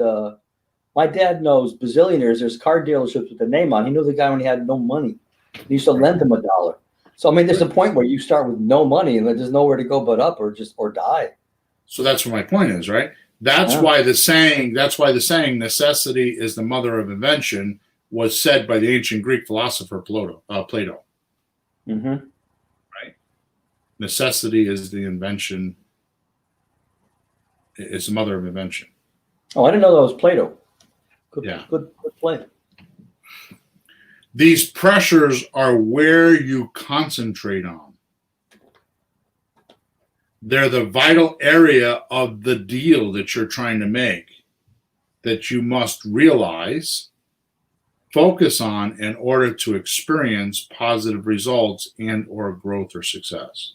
My dad knows bazillionaires. There's car dealerships with the name on. He knew the guy when he had no money. He used to lend him $1. So, there's a point where you start with no money and there's nowhere to go but up or die. So that's what my point is, right? That's why the saying necessity is the mother of invention was said by the ancient Greek philosopher Plato. Mm-hmm. Right? Necessity is the invention, is the mother of invention. Oh, I didn't know that was Plato. Good play. These pressures are where you concentrate on. They're the vital area of the deal that you're trying to make that you must realize, focus on in order to experience positive results and or growth or success.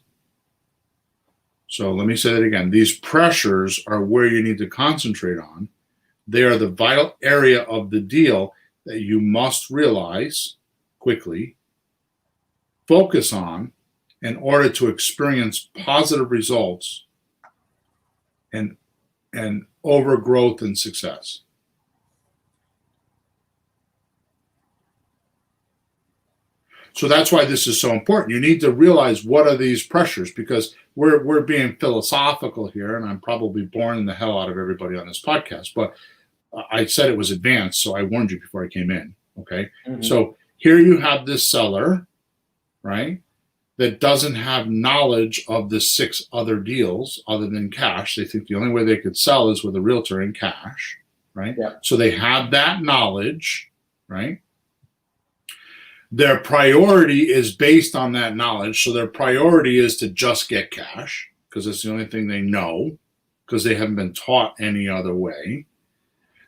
So let me say that again. These pressures are where you need to concentrate on. They are the vital area of the deal that you must realize quickly, focus on in order to experience positive results and overgrowth and success. So that's why this is so important. You need to realize what are these pressures, because we're being philosophical here, and I'm probably boring the hell out of everybody on this podcast, but I said it was advanced, so I warned you before I came in, okay? Mm-hmm. So here you have this seller, right, that doesn't have knowledge of the 6 other deals other than cash. They think the only way they could sell is with a realtor in cash, right? Yeah. So they have that knowledge, right? Their priority is based on that knowledge. So their priority is to just get cash because it's the only thing they know, because they haven't been taught any other way.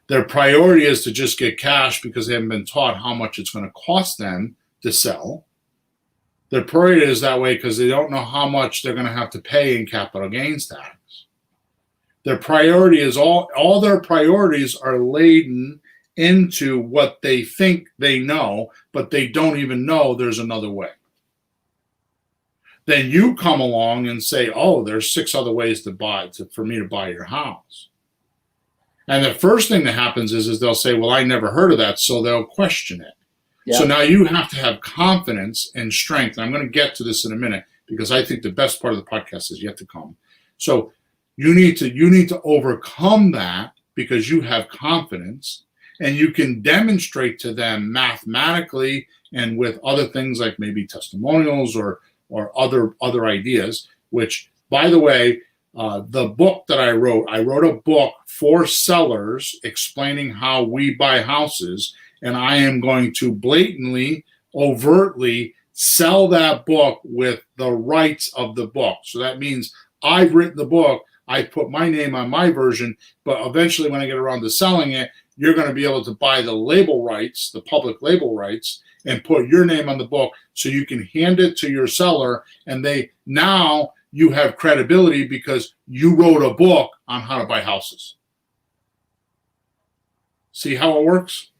Their priority is to just get cash because they haven't been taught how much it's going to cost them to sell. Their priority is that way because they don't know how much they're going to have to pay in capital gains tax. Their priority is all their priorities are laden into what they think they know, but they don't even know there's another way. Then you come along and say, oh, there's 6 other ways for me to buy your house. And the first thing that happens is they'll say, well, I never heard of that, so they'll question it. Yeah. So now you have to have confidence and strength. And I'm going to get to this in a minute because I think the best part of the podcast is yet to come. So you need to overcome that because you have confidence, and you can demonstrate to them mathematically and with other things like maybe testimonials or other ideas, which, by the way, the book that I wrote a book for sellers explaining how we buy houses, and I am going to blatantly, overtly sell that book with the rights of the book. So that means I've written the book, I put my name on my version, but eventually when I get around to selling it, you're going to be able to buy the label rights, the public label rights, and put your name on the book so you can hand it to your seller, and now you have credibility because you wrote a book on how to buy houses. See how it works?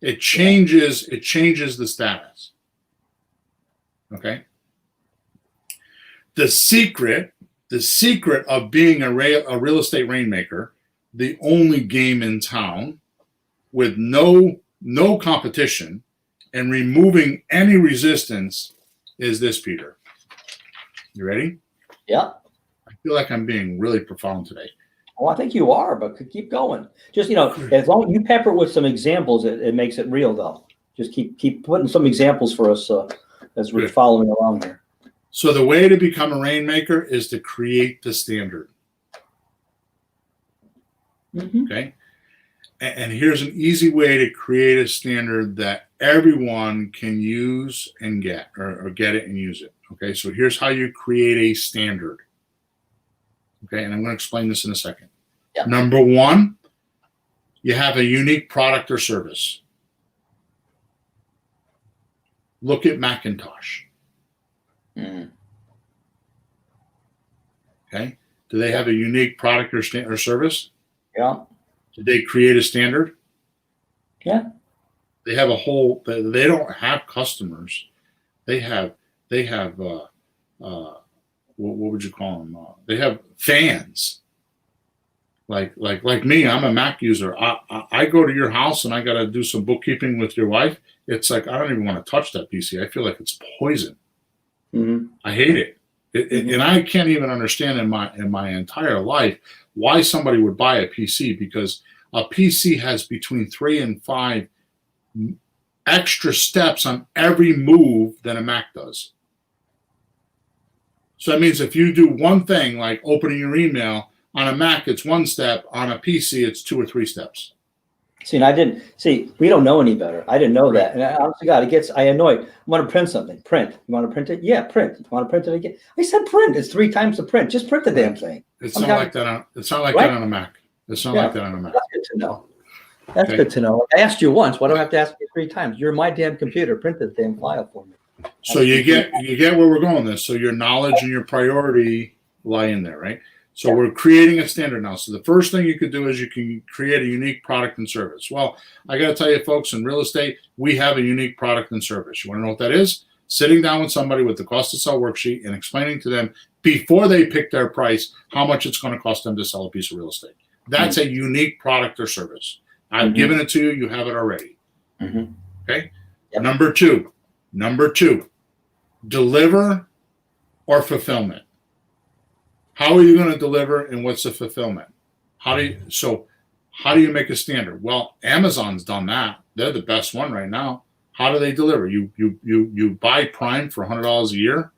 It changes the status. Okay? The secret of being a real estate rainmaker, the only game in town with no competition and removing any resistance, is this, Peter. You ready? Yeah. I feel like I'm being really profound today. Well, I think you are, but keep going. Just, as long as you pepper it with some examples, it makes it real, though. Just keep putting some examples for us as we're following along here. So the way to become a rainmaker is to create the standard. Mm-hmm. Okay. And here's an easy way to create a standard that everyone can use and get, or get it and use it. Okay. So here's how you create a standard. Okay. And I'm going to explain this in a second. Yeah. Number one, you have a unique product or service. Look at Macintosh. Mm. Okay. Do they have a unique product or service? Yeah. Did they create a standard? Yeah. They have a whole. They don't have customers. They have. What would you call them? They have fans. Like me, I'm a Mac user. I go to your house and I got to do some bookkeeping with your wife. It's like I don't even want to touch that PC. I feel like it's poison. Mm-hmm. I hate it. And I can't even understand in my entire life why somebody would buy a PC, because a PC has between 3 and 5 extra steps on every move than a Mac does. So that means if you do one thing like opening your email on a Mac, it's 1 step. On a PC, it's 2 or 3 steps. See, and we don't know any better. I didn't know that. And honestly, God, I annoyed. I want to print something. Print. You want to print it? Yeah, print. You want to print it again? I said print. It's 3 times the print. Just print the damn thing. It's not like that on that on a Mac. It's not like that on a Mac. That's good to know. That's good to know. I asked you once. Why do I have to ask you 3 times? You're my damn computer. Print the damn file for me. So you get where we're going with this. So your knowledge and your priority lie in there, right? So we're creating a standard now. So the first thing you could do is you can create a unique product and service. Well, I got to tell you, folks, in real estate, we have a unique product and service. You want to know what that is? Sitting down with somebody with the cost to sell worksheet and explaining to them before they pick their price how much it's going to cost them to sell a piece of real estate. That's a unique product or service. I've given it to you. You have it already. Okay. Yep. Number two, deliver or fulfillment. How are you going to deliver, and what's the fulfillment? How do you make a standard? Well, Amazon's done that. They're the best one right now. How do they deliver? You buy Prime for $100 a year,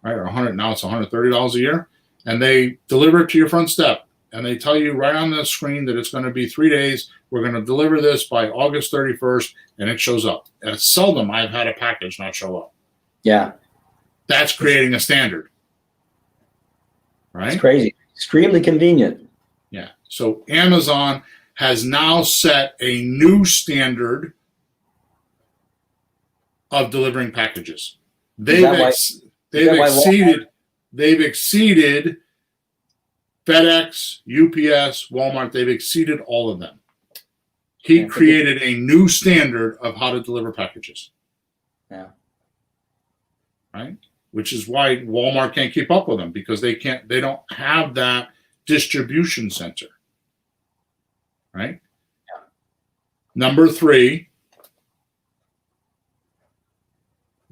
right? Or now it's $130 a year, and they deliver it to your front step. And they tell you right on the screen that it's going to be 3 days. We're going to deliver this by August 31st, and it shows up. And it's seldom I've had a package not show up. Yeah. That's creating a standard. Right? It's crazy. Extremely convenient. Yeah. So Amazon has now set a new standard of delivering packages. They've exceeded FedEx, UPS, Walmart. They've exceeded all of them. He created a new standard of how to deliver packages. Yeah. Right? Which is why Walmart can't keep up with them, because they don't have that distribution center. Right? Yeah. Number 3,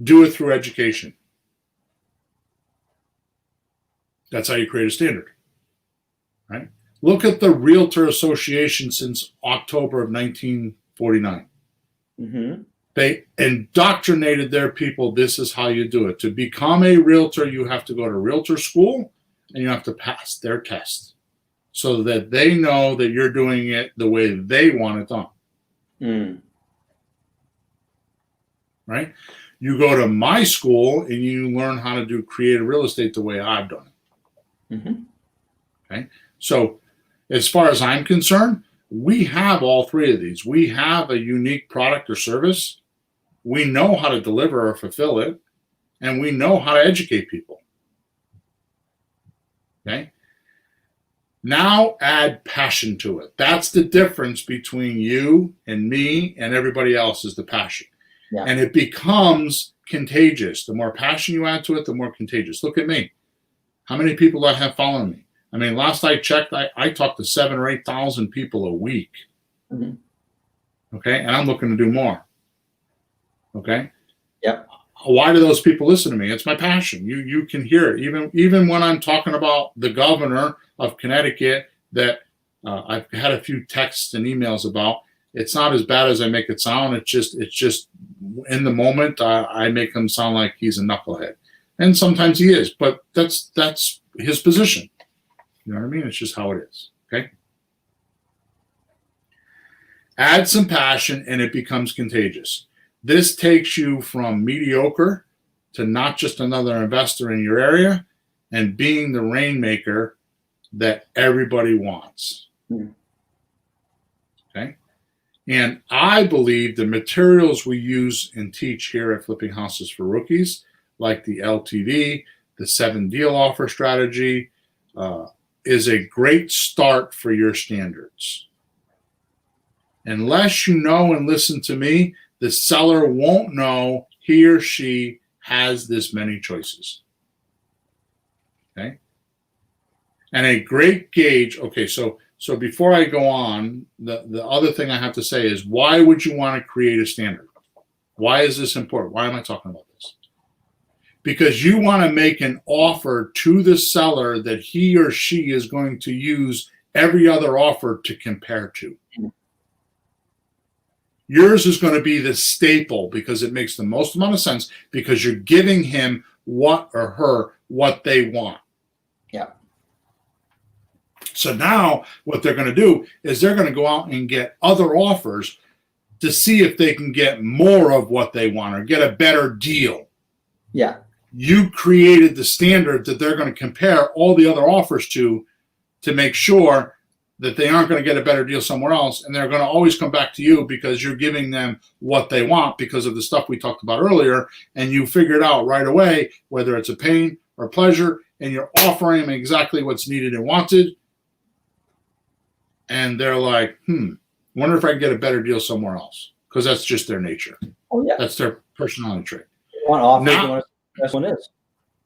do it through education. That's how you create a standard. Right? Look at the Realtor Association since October of 1949. They indoctrinated their people. This is how you do it. To become a realtor, you have to go to realtor school and you have to pass their test so that they know that you're doing it the way they want it done. Right? You go to my school and you learn how to do creative real estate the way I've done it. Okay? So as far as I'm concerned, we have all 3 of these. We have a unique product or service. We know how to deliver or fulfill it, and we know how to educate people. Okay? Now add passion to it. That's the difference between you and me and everybody else, is the passion. Yeah. And it becomes contagious. The more passion you add to it, the more contagious. Look at me. How many people do I have following me? I mean, last I checked, I talked to 7,000 or 8,000 people a week. Okay? And I'm looking to do more. Okay? Yep. why do those people listen to me? It's my passion. You can hear it. Even when I'm talking about the governor of Connecticut that I've had a few texts and emails about, it's not as bad as I make it sound. It's just in the moment I make him sound like he's a knucklehead. And sometimes he is, but that's his position. You know what I mean? It's just how it is. Okay. Add some passion and it becomes contagious. This takes you from mediocre to not just another investor in your area and being the rainmaker that everybody wants. Okay. And I believe the materials we use and teach here at Flipping Houses for Rookies, like the LTV, the 7 deal offer strategy, is a great start for your standards. Unless you know and listen to me, the seller won't know he or she has this many choices. Okay? And a great gauge, okay, so before I go on, the other thing I have to say is, why would you want to create a standard? Why is this important? Why am I talking about this? Because you want to make an offer to the seller that he or she is going to use every other offer to compare to. Yours is going to be the staple because it makes the most amount of sense because you're giving him what or her what they want. Yeah. So now what they're going to do is they're going to go out and get other offers to see if they can get more of what they want or get a better deal. Yeah. You created the standard that they're going to compare all the other offers to make sure that they aren't going to get a better deal somewhere else. And they're going to always come back to you because you're giving them what they want because of the stuff we talked about earlier. And you figured out right away whether it's a pain or pleasure, and you're offering them exactly what's needed and wanted. And they're like, wonder if I can get a better deal somewhere else. Because that's just their nature. Oh, yeah. That's their personality trait. One offer, that's one is.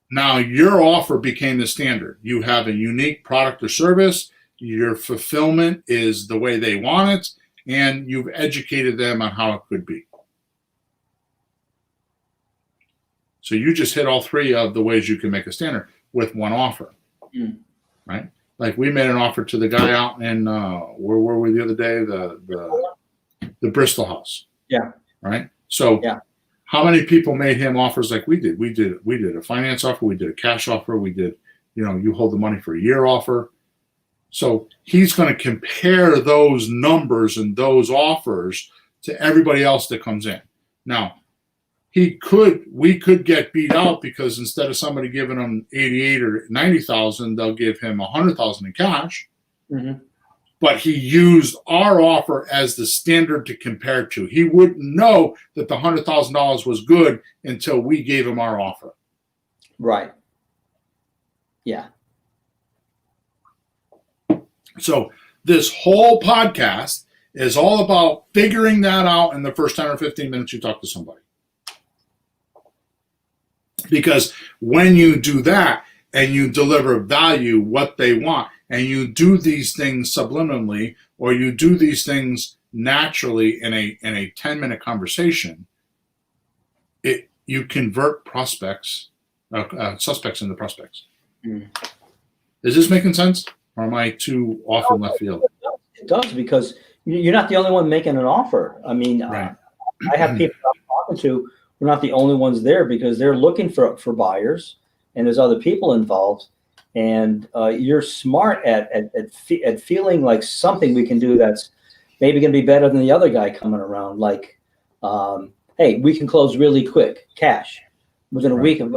Now, your offer became the standard. You have a unique product or service. Your fulfillment is the way they want it, and you've educated them on how it could be. So you just hit all 3 of the ways you can make a standard with one offer, right? Like we made an offer to the guy out in where were we the other day? The Bristol house. Yeah. Right. So yeah. How many people made him offers like we did? We did a finance offer. We did a cash offer. We did, you hold the money for a year offer. So he's going to compare those numbers and those offers to everybody else that comes in. Now, we could get beat out because instead of somebody giving him 88 or 90,000, they'll give him 100,000 in cash. Mm-hmm. But he used our offer as the standard to compare to. He wouldn't know that the $100,000 was good until we gave him our offer. Right. Yeah. So this whole podcast is all about figuring that out in the first 10 or 15 minutes you talk to somebody. Because when you do that and you deliver value, what they want, and you do these things subliminally, or you do these things naturally in a 10-minute conversation, you convert suspects into prospects. Is this making sense? Or am I too off in left field? It does, because you're not the only one making an offer. I mean, right. I have people I'm talking to. We're not the only ones there because they're looking for buyers, and there's other people involved. And you're smart at feeling like something we can do that's maybe going to be better than the other guy coming around. Like, hey, we can close really quick, cash. Within a week of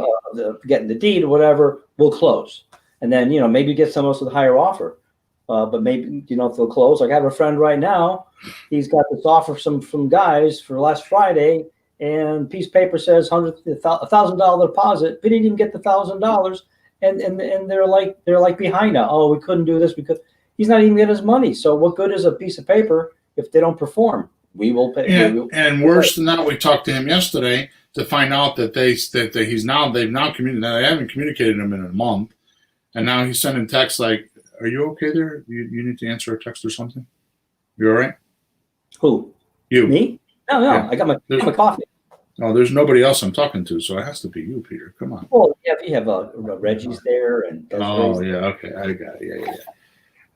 getting the deed or whatever, we'll close. And then, maybe get someone else with a higher offer. But maybe, if they'll close. Like I have a friend right now, he's got this offer from guys for last Friday, and piece of paper says $1,000 deposit. We didn't even get the $1,000. And they're like behind now. Oh, we couldn't do this because he's not even getting his money. So what good is a piece of paper if they don't perform? We will pay. And worse than that, we talked to him yesterday to find out that they've now communicated. They haven't communicated him in a month, and now he's sending texts like, "Are you okay there? You need to answer a text or something. You all right?" Who? You? Me? No. Yeah. I got my coffee. Oh, there's nobody else I'm talking to, so it has to be you, Peter. Come on. Well, yeah, you have Reggie's there and Oh, Desiree's yeah. Okay. I got it.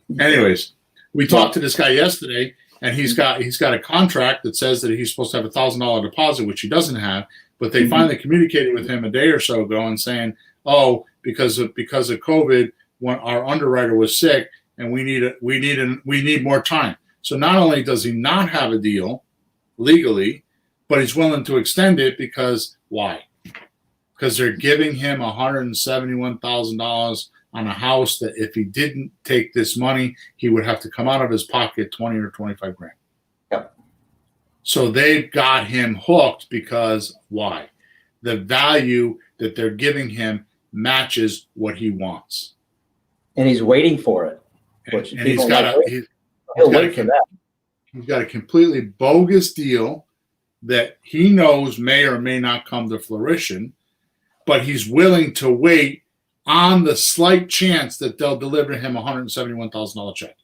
Yeah. Anyways, we talked to this guy yesterday, and he's got a contract that says that he's supposed to have $1,000 deposit, which he doesn't have. But they finally communicated with him a day or so ago and saying, "Oh, because of COVID, when our underwriter was sick, and we need more time." So not only does he not have a deal legally, but he's willing to extend it because why? Because they're giving him $171,000 on a house that if he didn't take this money, he would have to come out of his pocket 20 or 25 grand. Yep. So they've got him hooked because why? The value that they're giving him matches what he wants. And he's waiting for it. And he's got a completely bogus deal that he knows may or may not come to fruition, but he's willing to wait on the slight chance that they'll deliver him a $171,000 check.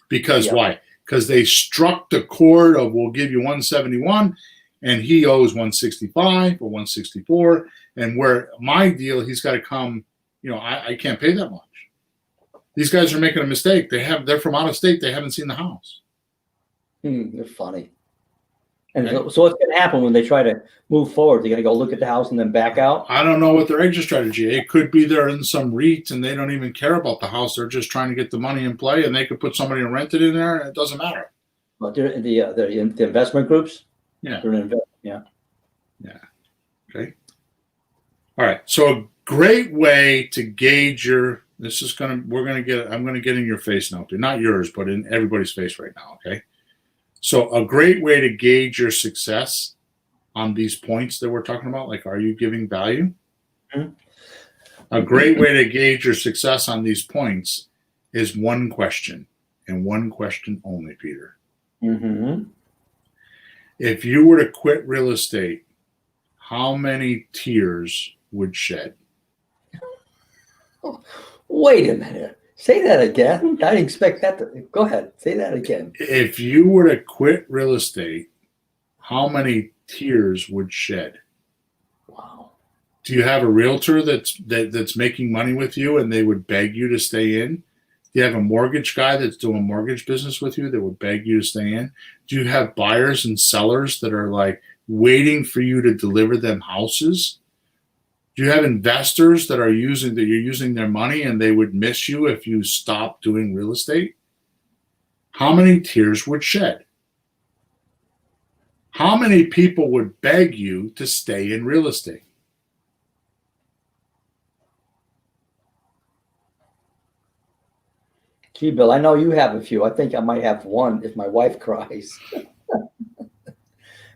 Because why? Because they struck the chord of we'll give you 171 and he owes 165 or 164. And where my deal, he's got to come, I can't pay that much. These guys are making a mistake. They're from out of state. They haven't seen the house. They're funny. And so what's going to happen when they try to move forward? They're going to go look at the house and then back out? I don't know what their exit strategy is. It could be they're in some REIT and they don't even care about the house. They're just trying to get the money in play, and they could put somebody and rent it in there, and it doesn't matter. But they're the investment groups? Yeah. Yeah. Okay. All right. So a great way to gauge I'm going to get in your face now. Not yours, but in everybody's face right now. Okay. So a great way to gauge your success on these points that we're talking about, like, are you giving value? Mm-hmm. A great way to gauge your success on these points is one question, and one question only, Peter. Mm-hmm. If you were to quit real estate, how many tears would shed? Oh, wait a minute. Say that again. I didn't expect that to. Go ahead. Say that again. If you were to quit real estate, how many tears would shed? Wow. Do you have a realtor that's making money with you and they would beg you to stay in? Do you have a mortgage guy that's doing mortgage business with you that would beg you to stay in? Do you have buyers and sellers that are like waiting for you to deliver them houses? Do you have investors that you're using their money and they would miss you if you stopped doing real estate? How many tears would shed? How many people would beg you to stay in real estate? Gee, Bill, I know you have a few. I think I might have one if my wife cries.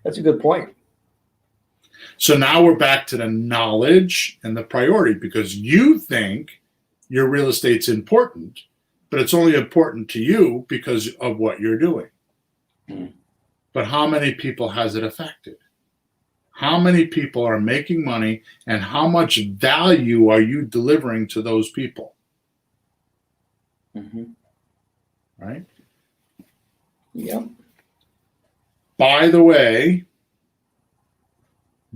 That's a good point. So now we're back to the knowledge and the priority, because you think your real estate's important, but it's only important to you because of what you're doing. But how many people has it affected? How many people are making money, and how much value are you delivering to those people? Mm-hmm. Right? Yep. By the way,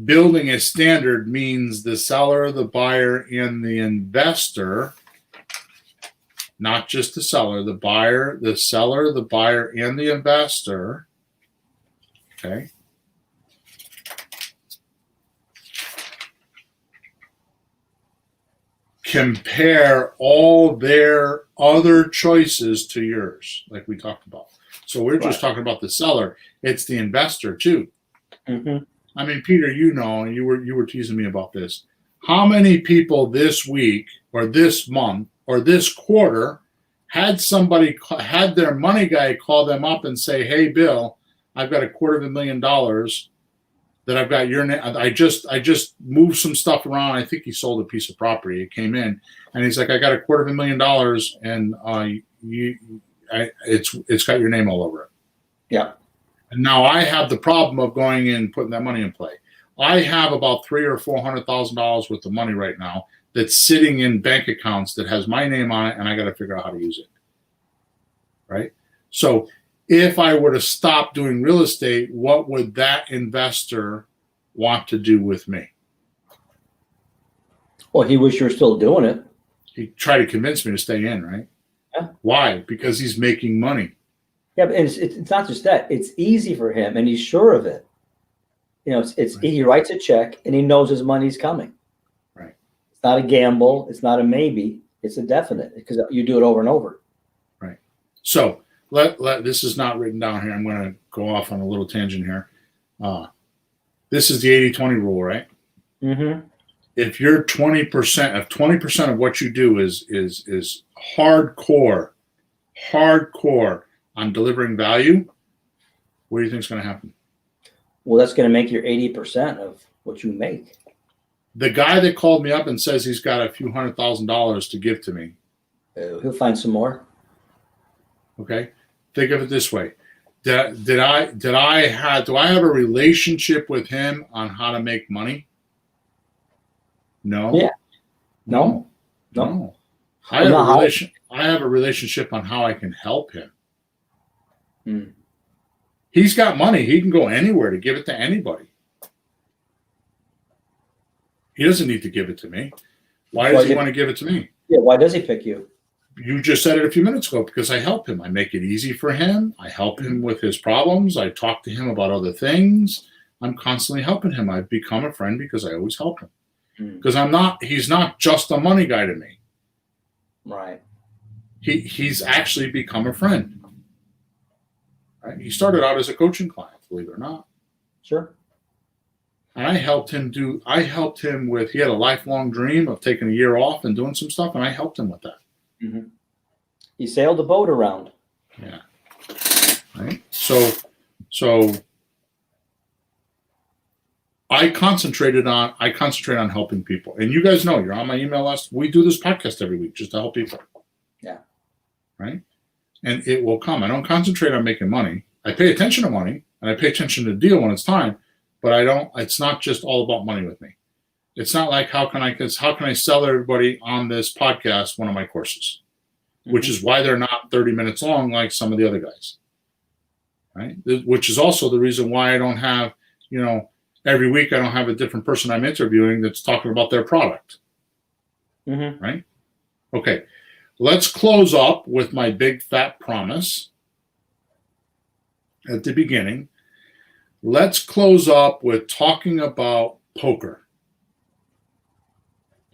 building a standard means the seller, the buyer, and the investor, not just the seller, the seller, the buyer, and the investor, okay, compare all their other choices to yours, like we talked about. So we're just talking about the seller. It's the investor too. Mm-hmm. I mean, Peter, and you were teasing me about this. How many people this week or this month or this quarter had their money guy call them up and say, "Hey, Bill, I've got $250,000 that I've got your name. I just moved some stuff around. I think he sold a piece of property. It came in, and he's like, I got $250,000, and it's got your name all over it." Yeah. And now I have the problem of going in and putting that money in play. I have about $300,000 or $400,000 worth of money right now that's sitting in bank accounts that has my name on it, and I got to figure out how to use it. Right? So if I were to stop doing real estate, what would that investor want to do with me. Well, he wish you were still doing it. He tried to convince me to stay in, right? Yeah. Why? Because he's making money. Yeah, but it's not just that. It's easy for him, and he's sure of it. You know, Right. he writes a check, and he knows his money's coming. Right. It's not a gamble. It's not a maybe. It's a definite because you do it over and over. Right. So this is not written down here. I'm going to go off on a little tangent here. This is the 80-20 rule, right? Mm-hmm. If you're 20%, if 20% of what you do is hardcore on delivering value, what do you think is going to happen? Well, that's going to make your 80% of what you make. The guy that called me up and says he's got a few $100,000 to give to me. He'll find some more. Okay. Think of it this way. Do I have a relationship with him on how to make money? No. Yeah. No. I have a relationship on how I can help him. Hmm. He's got money. He can go anywhere to give it to anybody. He doesn't need to give it to me. Why does he want to give it to me? Yeah, why does he pick you? You just said it a few minutes ago, because I help him. I make it easy for him. I help him with his problems. I talk to him about other things. I'm constantly helping him. I've become a friend because I always help him. Because he's not just a money guy to me. Right. He's actually become a friend. Right? He started out as a coaching client, believe it or not. Sure. And I helped him with, he had a lifelong dream of taking a year off and doing some stuff, and I helped him with that. Mm-hmm. He sailed the boat around. Yeah. Right. So I concentrate on helping people. And you guys know, you're on my email list. We do this podcast every week just to help people. Yeah. Right. And it will come. I don't concentrate on making money. I pay attention to money and I pay attention to the deal when it's time, but it's not just all about money with me. It's not like how can I sell everybody on this podcast one of my courses, which is why they're not 30 minutes long like some of the other guys. Right. Which is also the reason why I don't have, every week I don't have a different person I'm interviewing that's talking about their product. Mm-hmm. Right? Okay. Let's close up with my big fat promise at the beginning. Let's close up with talking about poker.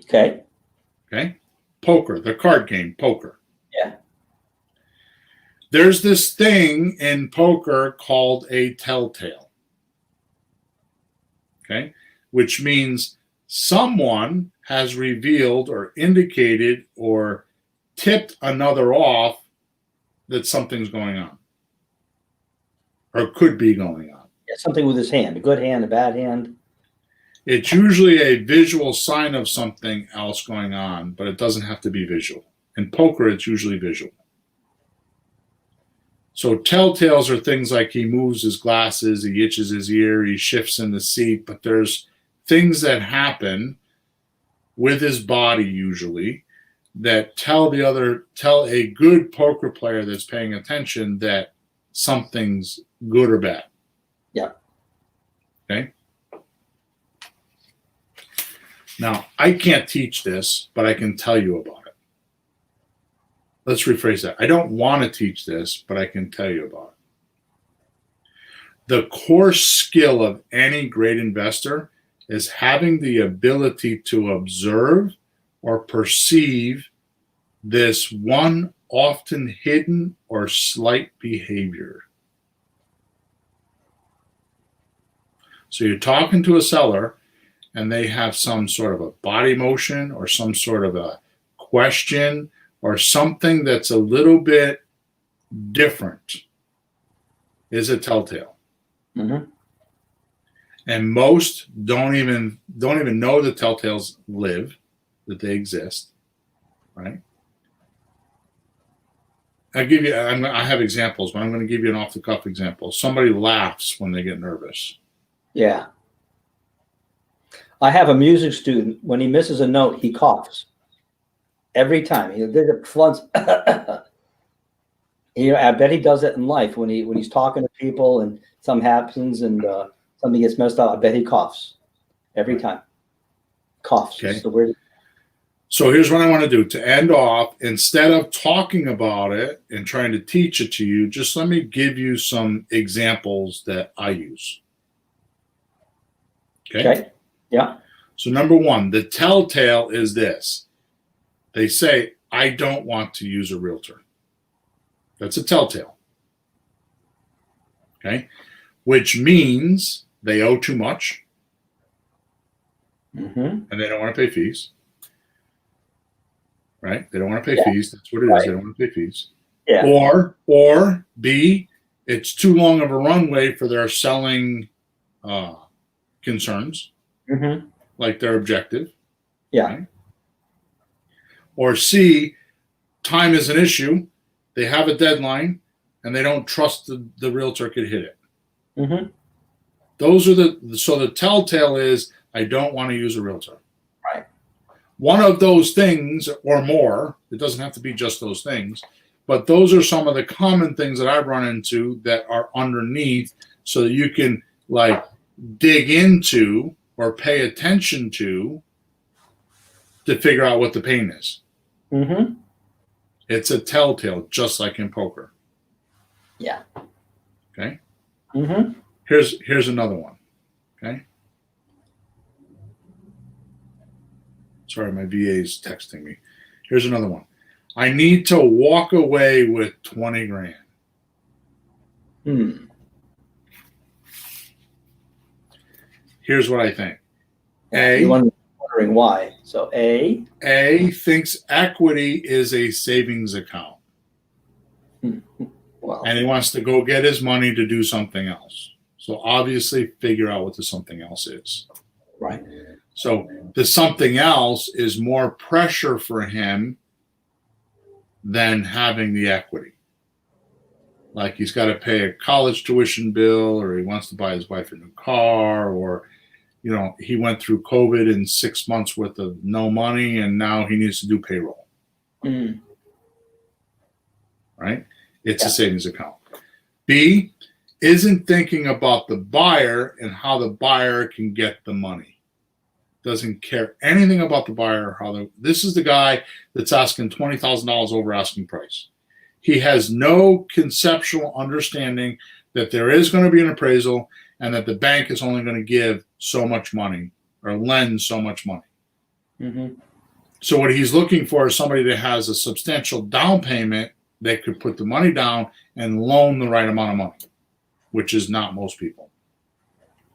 Okay. Okay. Poker, the card game, poker. Yeah. There's this thing in poker called a telltale. Okay. Which means someone has revealed or indicated or tipped another off that something's going on or could be going on. Yeah, something with his hand, a good hand, a bad hand. It's usually a visual sign of something else going on, but it doesn't have to be visual. In poker, it's usually visual. So telltales are things like he moves his glasses, he itches his ear, he shifts in the seat, but there's things that happen with his body usually that tell a good poker player that's paying attention that something's good or bad. Yeah. Okay. Now, I can't teach this, but I can tell you about it. Let's rephrase that. I don't want to teach this, but I can tell you about it. The core skill of any great investor is having the ability to observe or perceive this one often hidden or slight behavior. So you're talking to a seller and they have some sort of a body motion or some sort of a question or something that's a little bit different is a telltale. Mm-hmm. And most don't even know the telltales live, that they exist, right? I have examples, but I'm going to give you an off-the-cuff example. Somebody laughs when they get nervous. Yeah. I have a music student, when he misses a note, he coughs. Every time. He did it once. I bet he does it in life when he's talking to people and something happens and something gets messed up, I bet he coughs every time. Coughs. Okay. So where? So here's what I want to do to end off. Instead of talking about it and trying to teach it to you, just let me give you some examples that I use. Okay. Yeah. So number one, the telltale is this. They say, I don't want to use a realtor. That's a telltale. Okay. Which means they owe too much. And they don't want to pay fees. Right? They don't want to pay fees. That's what it is. They don't want to pay fees. Yeah. Or B, it's too long of a runway for their selling concerns, like their objective. Yeah. Right? Or C, time is an issue. They have a deadline, and they don't trust the realtor could hit it. Those are so the telltale is, I don't want to use a realtor. Right. One of those things or more, it doesn't have to be just those things, but those are some of the common things that I've run into that are underneath so that you can like dig into or pay attention to figure out what the pain is. It's a telltale, just like in poker. Yeah. Okay. Here's another one. Okay. Sorry, my VA is texting me. Here's another one. I need to walk away with 20 grand. Here's what I think. You're wondering why. So A thinks equity is a savings account. Well, and he wants to go get his money to do something else. So obviously figure out what the something else is. Right. So the something else is more pressure for him than having the equity. Like he's got to pay a college tuition bill, or he wants to buy his wife a new car, or, you know, he went through COVID and 6 months worth of no money, and now he needs to do payroll. Right? It's a savings account. B, isn't thinking about the buyer and how the buyer can get the money. Doesn't care anything about the buyer. This is the guy that's asking $20,000 over asking price. He has no conceptual understanding that there is going to be an appraisal and that the bank is only going to give so much money or lend so much money. So what he's looking for is somebody that has a substantial down payment that could put the money down and loan the right amount of money, which is not most people.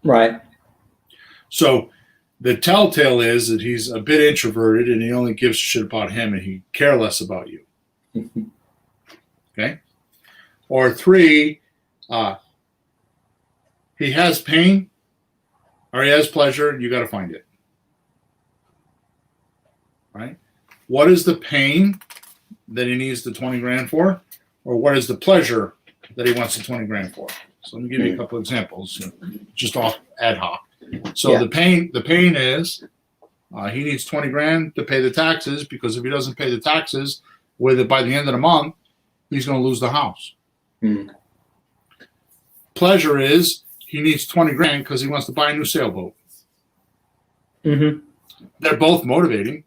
Right. So the telltale is that he's a bit introverted and he only gives a shit about him and he care less about you. Okay. Or 3, he has pain or he has pleasure, and you got to find it. Right? What is the pain that he needs the 20 grand for? Or what is the pleasure that he wants the 20 grand for? So let me give you a couple examples, just off ad hoc. So the pain is he needs 20 grand to pay the taxes, because if he doesn't pay the taxes with it by the end of the month, he's going to lose the house. Pleasure is he needs 20 grand because he wants to buy a new sailboat. They're both motivating.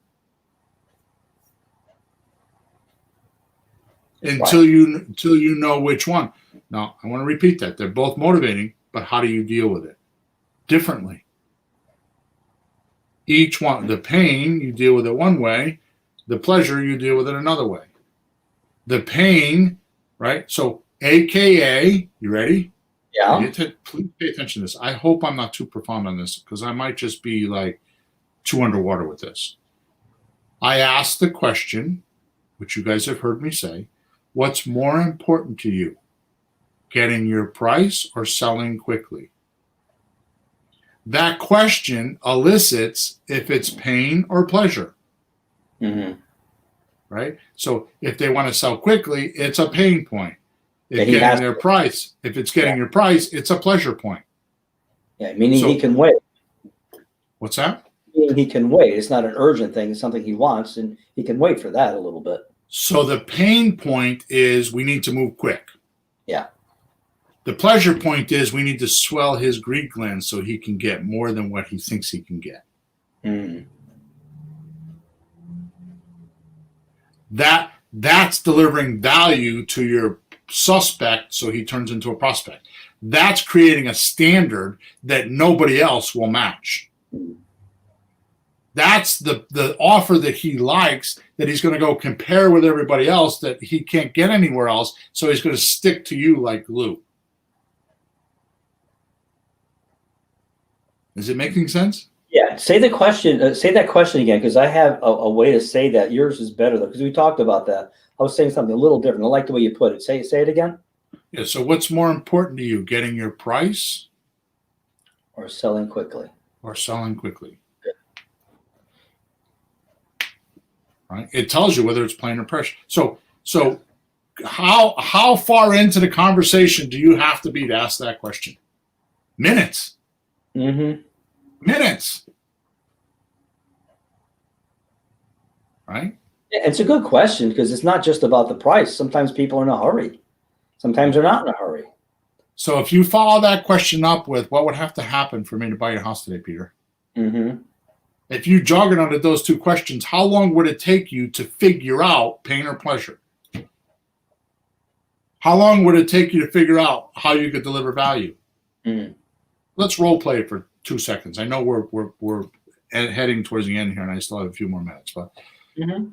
Until you know which one. Now, I want to repeat that. They're both motivating, but how do you deal with it? Differently. Each one, the pain, you deal with it one way. The pleasure, you deal with it another way. The pain, right? So, AKA, you ready? Yeah. Please pay attention to this. I hope I'm not too profound on this, because I might just be like too underwater with this. I asked the question, which you guys have heard me say, what's more important to you? Getting your price or selling quickly? That question elicits if it's pain or pleasure. Right? So if they want to sell quickly, it's a pain point. If getting their price, if it's getting your price, it's a pleasure point. Yeah, meaning he can wait. What's that? Meaning he can wait. It's not an urgent thing. It's something he wants, and he can wait for that a little bit. So the pain point is we need to move quick. Yeah. The pleasure point is we need to swell his greed glands so he can get more than what he thinks he can get. Mm. That's delivering value to your suspect so he turns into a prospect. That's creating a standard that nobody else will match. That's the offer that he likes, that he's going to go compare with everybody else that he can't get anywhere else, so he's going to stick to you like glue. Is it making sense? Yeah. Say the question. Say that question again, because I have a way to say that. Yours is better though, because we talked about that. I was saying something a little different. I like the way you put it. Say it again. Yeah. So what's more important to you, getting your price Or selling quickly? Or selling quickly? Right. It tells you whether it's plain or pressure. So how far into the conversation do you have to be to ask that question? Minutes. Mm-hmm. Minutes. Right? It's a good question because it's not just about the price. Sometimes people are in a hurry. Sometimes they're not in a hurry. So if you follow that question up with, what would have to happen for me to buy your house today, Peter? Mm-hmm. If you jog it onto those two questions, how long would it take you to figure out pain or pleasure? How long would it take you to figure out how you could deliver value? Mm-hmm. Let's role play it for 2 seconds. I know we're heading towards the end here, and I still have a few more minutes. But Mm-hmm.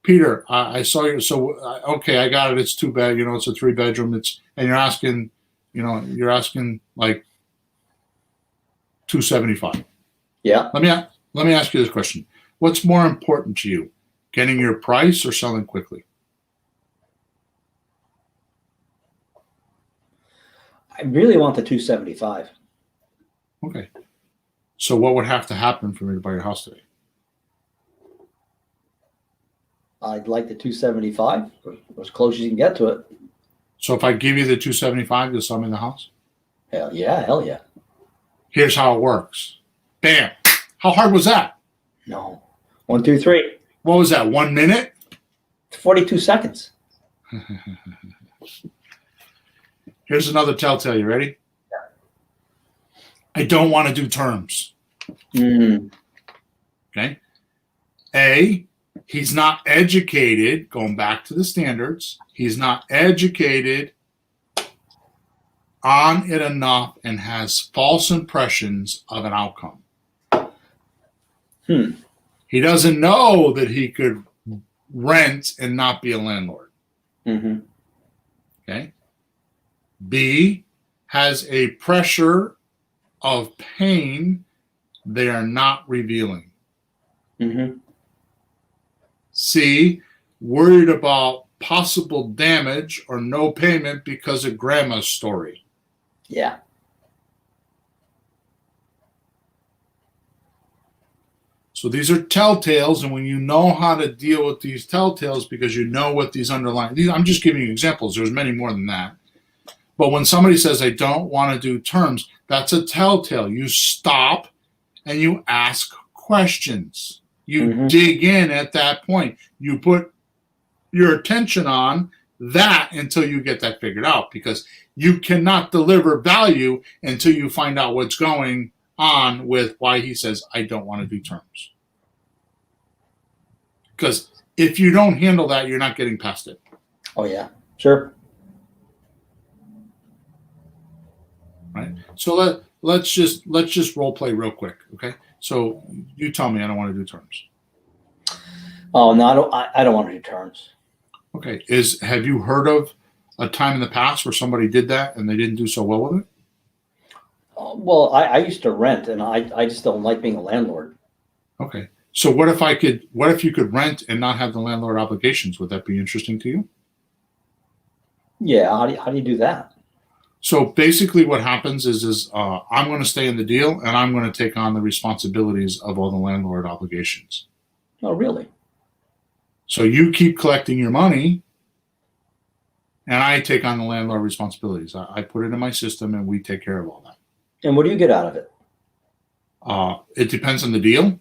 Peter, I saw you. So okay, I got it. It's 2 bed. It's a 3-bedroom. And you're asking, like $275. Yeah. Let me ask you this question: what's more important to you, getting your price or selling quickly? I really want the 275. Okay. So what would have to happen for me to buy your house today? I'd like the 275, as close as you can get to it. So if I give you the 275, you'll sell me the house? Hell yeah. Here's how it works. Bam. How hard was that? No. 1, 2, 3. What was that? 1 minute? 42 seconds. Here's another telltale. You ready? Yeah. I don't want to do terms. Mm. Okay. A, he's not educated, going back to the standards, he's not educated on it enough and has false impressions of an outcome. He doesn't know that he could rent and not be a landlord. Mm-hmm. Okay. B, has a pressure of pain they are not revealing. Mm-hmm. C, worried about possible damage or no payment because of grandma's story. Yeah. So these are telltales, and when you know how to deal with these telltales, because you know what these underlying, I'm just giving you examples. There's many more than that. But when somebody says, I don't want to do terms, that's a telltale. You stop and you ask questions. You dig in at that point. You put your attention on that until you get that figured out, because you cannot deliver value until you find out what's going on with why he says, I don't want to do terms. Because if you don't handle that, you're not getting past it. Oh, yeah. Sure. Right. So let's just role play real quick. Okay. So you tell me I don't want to do terms. Oh, no, I don't want to do terms. Okay. Have you heard of a time in the past where somebody did that and they didn't do so well with it? Well, I used to rent, and I just don't like being a landlord. Okay. So what if you could rent and not have the landlord obligations? Would that be interesting to you? Yeah. How do you do that? So basically what happens is I'm going to stay in the deal and I'm going to take on the responsibilities of all the landlord obligations. Oh, really? So you keep collecting your money and I take on the landlord responsibilities. I put it in my system and we take care of all that. And what do you get out of it? It depends on the deal.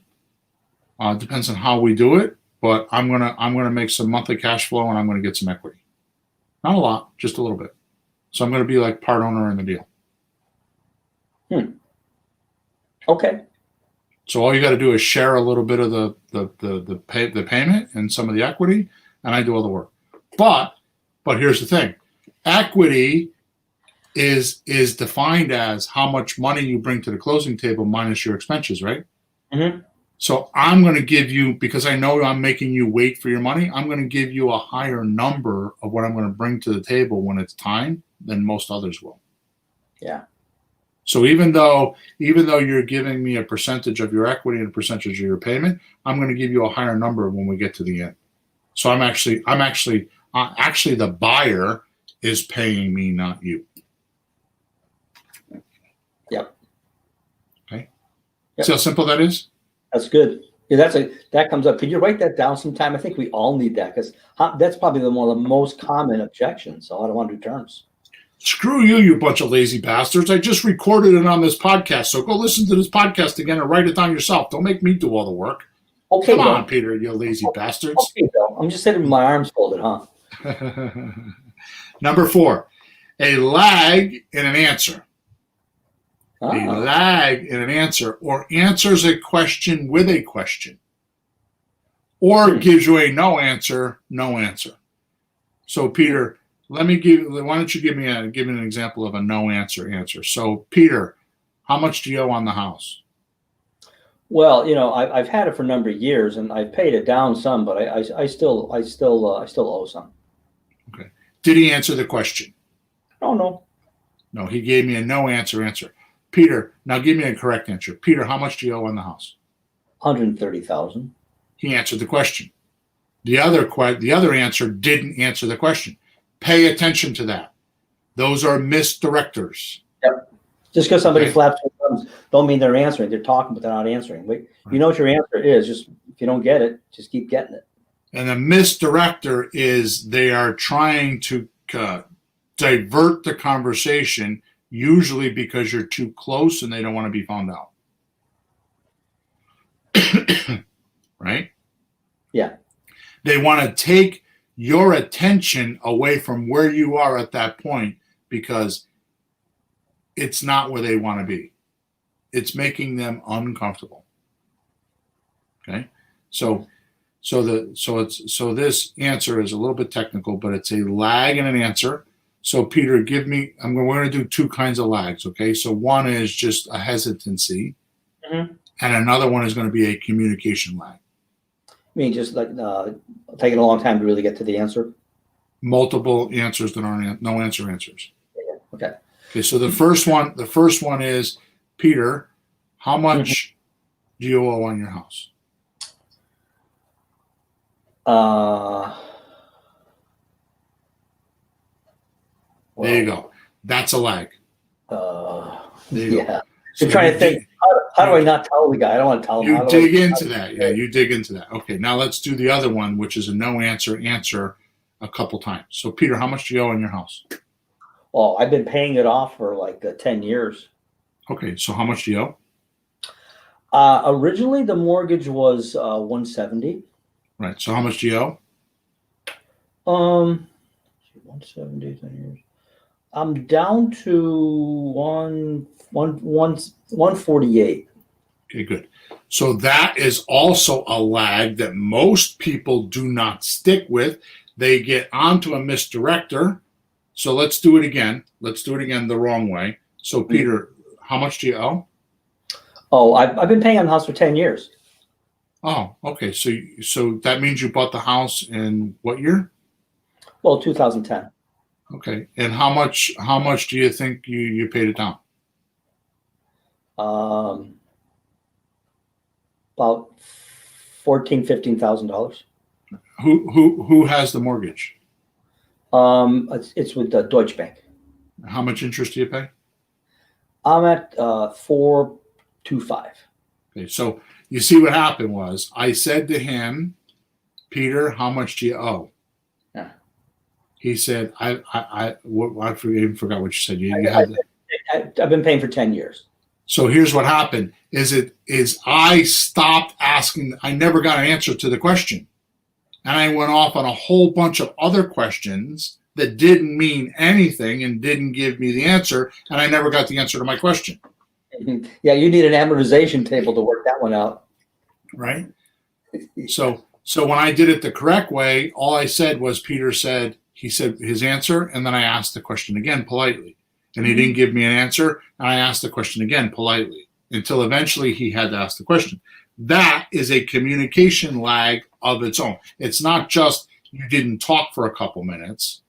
It depends on how we do it, but I'm gonna make some monthly cash flow and I'm gonna get some equity. Not a lot, just a little bit. So I'm going to be like part owner in the deal. Okay. So all you got to do is share a little bit of the payment and some of the equity, and I do all the work. But here's the thing: equity is defined as how much money you bring to the closing table minus your expenses, right? Mm-hmm. So I'm going to give you, because I know I'm making you wait for your money, I'm going to give you a higher number of what I'm going to bring to the table when it's time than most others will. Yeah. So even though you're giving me a percentage of your equity and a percentage of your payment, I'm going to give you a higher number when we get to the end. So I'm actually the buyer is paying me, not you. Yep. Okay. Yep. See how simple that is? That's good. Yeah, that comes up. Could you write that down sometime? I think we all need that, because that's probably one of the most common objections. So I don't want to do terms. Screw you, you bunch of lazy bastards. I just recorded it on this podcast, so go listen to this podcast again and write it down yourself. Don't make me do all the work. Okay, Come on, Peter, you lazy bastards. Okay, Bill. I'm just sitting with my arms folded, huh? Number 4, a lag in an answer. A lag in an answer, or answers a question with a question, or gives you a no answer. So, Peter, why don't you give me an example of a no answer? So, Peter, how much do you owe on the house? Well, I've had it for a number of years, and I've paid it down some, but I still owe some. Okay. Did he answer the question? Oh, no. No, he gave me a no answer. Peter, now give me a correct answer. Peter, how much do you owe on the house? $130,000. He answered the question. The other answer didn't answer the question. Pay attention to that. Those are misdirectors. Yep. Just because somebody flaps their thumbs don't mean they're answering. They're talking, but they're not answering. But you know what your answer is. Just if you don't get it, just keep getting it. And the misdirector is they are trying to divert the conversation, usually because you're too close and they don't want to be found out. Right? Yeah. They want to take your attention away from where you are at that point because it's not where they want to be. It's making them uncomfortable. Okay? So this answer is a little bit technical, but it's a lag in an answer. So Peter, we're going to do 2 kinds of lags, okay? So one is just a hesitancy, and another one is going to be a communication lag. I mean, just like taking a long time to really get to the answer? Multiple answers that aren't no answer answers. Yeah. Okay. Okay, so the first one is, Peter, how much do you owe on your house? There you go. That's a lag. There you go. So I'm trying to think, how do I not tell the guy? I don't want to tell him. You dig into that. Yeah, you dig into that. Okay, now let's do the other one, which is a no answer a couple times. So, Peter, how much do you owe on your house? Well, I've been paying it off for like 10 years. Okay, so how much do you owe? Originally, the mortgage was $170. Right. So how much do you owe? 170, 10 years. I'm down to 148. Okay, good. So that is also a lag that most people do not stick with. They get onto a misdirector. So let's do it again. Let's do it again the wrong way. So Peter, how much do you owe? Oh, I've been paying on the house for 10 years. Oh, okay. So that means you bought the house in what year? Well, 2010. Okay. And how much do you think you paid it down? About $15,000. Who has the mortgage? It's with the Deutsche Bank. How much interest do you pay? I'm at 4.25. Okay, so you see what happened was I said to him, Peter, how much do you owe? Yeah. He said, I forgot what you said. I've been paying for 10 years. So here's what happened: I stopped asking. I never got an answer to the question, and I went off on a whole bunch of other questions that didn't mean anything and didn't give me the answer, and I never got the answer to my question. Yeah, you need an amortization table to work that one out. Right? So when I did it the correct way, all I said was he said his answer, and then I asked the question again politely. And he didn't give me an answer, and I asked the question again politely until eventually he had to ask the question. That is a communication lag of its own. It's not just you didn't talk for a couple minutes.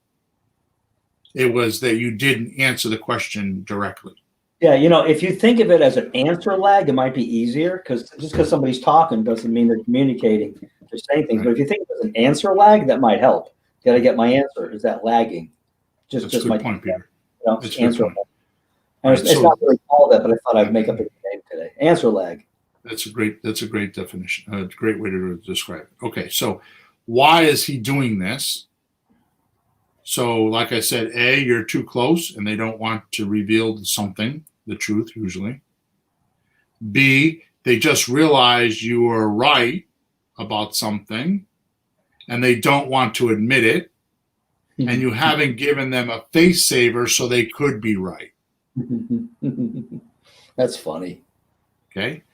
It was that you didn't answer the question directly. Yeah, if you think of it as an answer lag, it might be easier because just because somebody's talking doesn't mean they're communicating. They're saying things. Right. But if you think of it as an answer lag, that might help. Got to get my answer. Is that lagging? That's a good point, Peter. It's answer lag. And it's not really called that, but I thought I'd make up a name today. Answer lag. That's a great definition. A great way to describe it. Okay, so why is he doing this? So, like I said, A, you're too close and they don't want to reveal something, the truth usually. B, they just realize you were right about something and they don't want to admit it. And you haven't given them a face saver so they could be right. That's funny. Okay.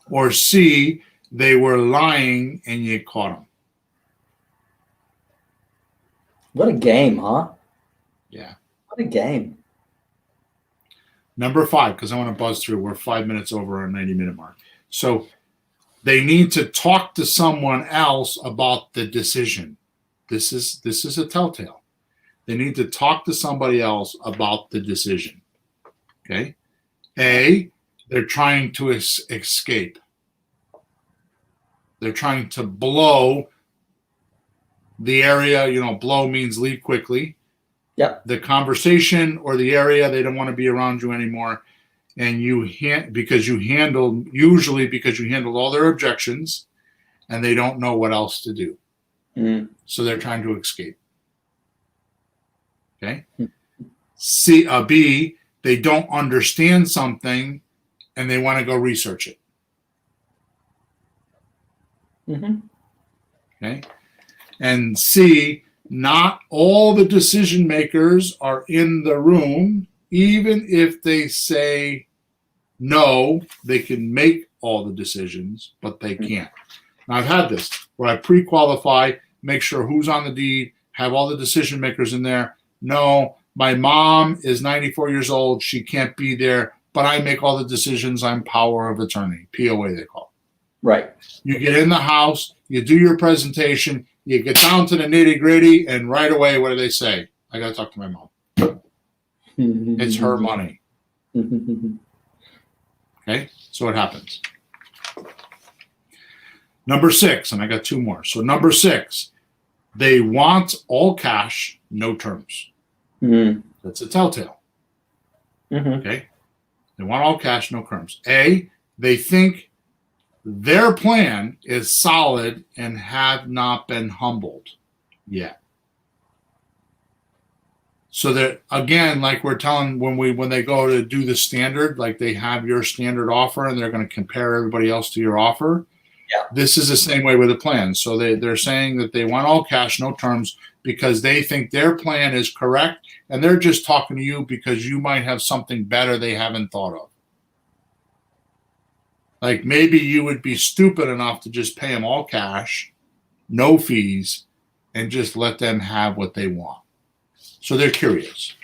Or C, they were lying and you caught them. What a game, huh? Yeah. What a game. Number 5, because I want to buzz through. We're 5 minutes over our 90-minute mark. So they need to talk to someone else about the decision. This is a telltale. They need to talk to somebody else about the decision. Okay? A, they're trying to escape. They're trying to blow the area. Blow means leave quickly. Yep. The conversation or the area, they don't want to be around you anymore. And because you handled all their objections and they don't know what else to do. Mm. So they're trying to escape. Okay. B, they don't understand something and they want to go research it. Mm-hmm. Okay. And C, not all the decision makers are in the room. Even if they say no, they can make all the decisions, but they can't. Now, I've had this where I pre-qualify, make sure who's on the deed, have all the decision makers in there. No, my mom is 94 years old. She can't be there, but I make all the decisions. I'm power of attorney, POA they call it. Right. You get in the house, you do your presentation, you get down to the nitty gritty, and right away, what do they say? I got to talk to my mom. It's her money. Okay, so what happens? Number 6, and I got 2 more. So number 6, they want all cash, no terms. Mm-hmm. That's a telltale. Mm-hmm. Okay, they want all cash, no terms. A, they think their plan is solid and have not been humbled yet. So that, again, like we're telling when they go to do the standard, like they have your standard offer and they're going to compare everybody else to your offer. Yeah. This is the same way with the plan. So they're saying that they want all cash, no terms, because they think their plan is correct and they're just talking to you because you might have something better they haven't thought of. Like maybe you would be stupid enough to just pay them all cash, no fees, and just let them have what they want. So they're curious.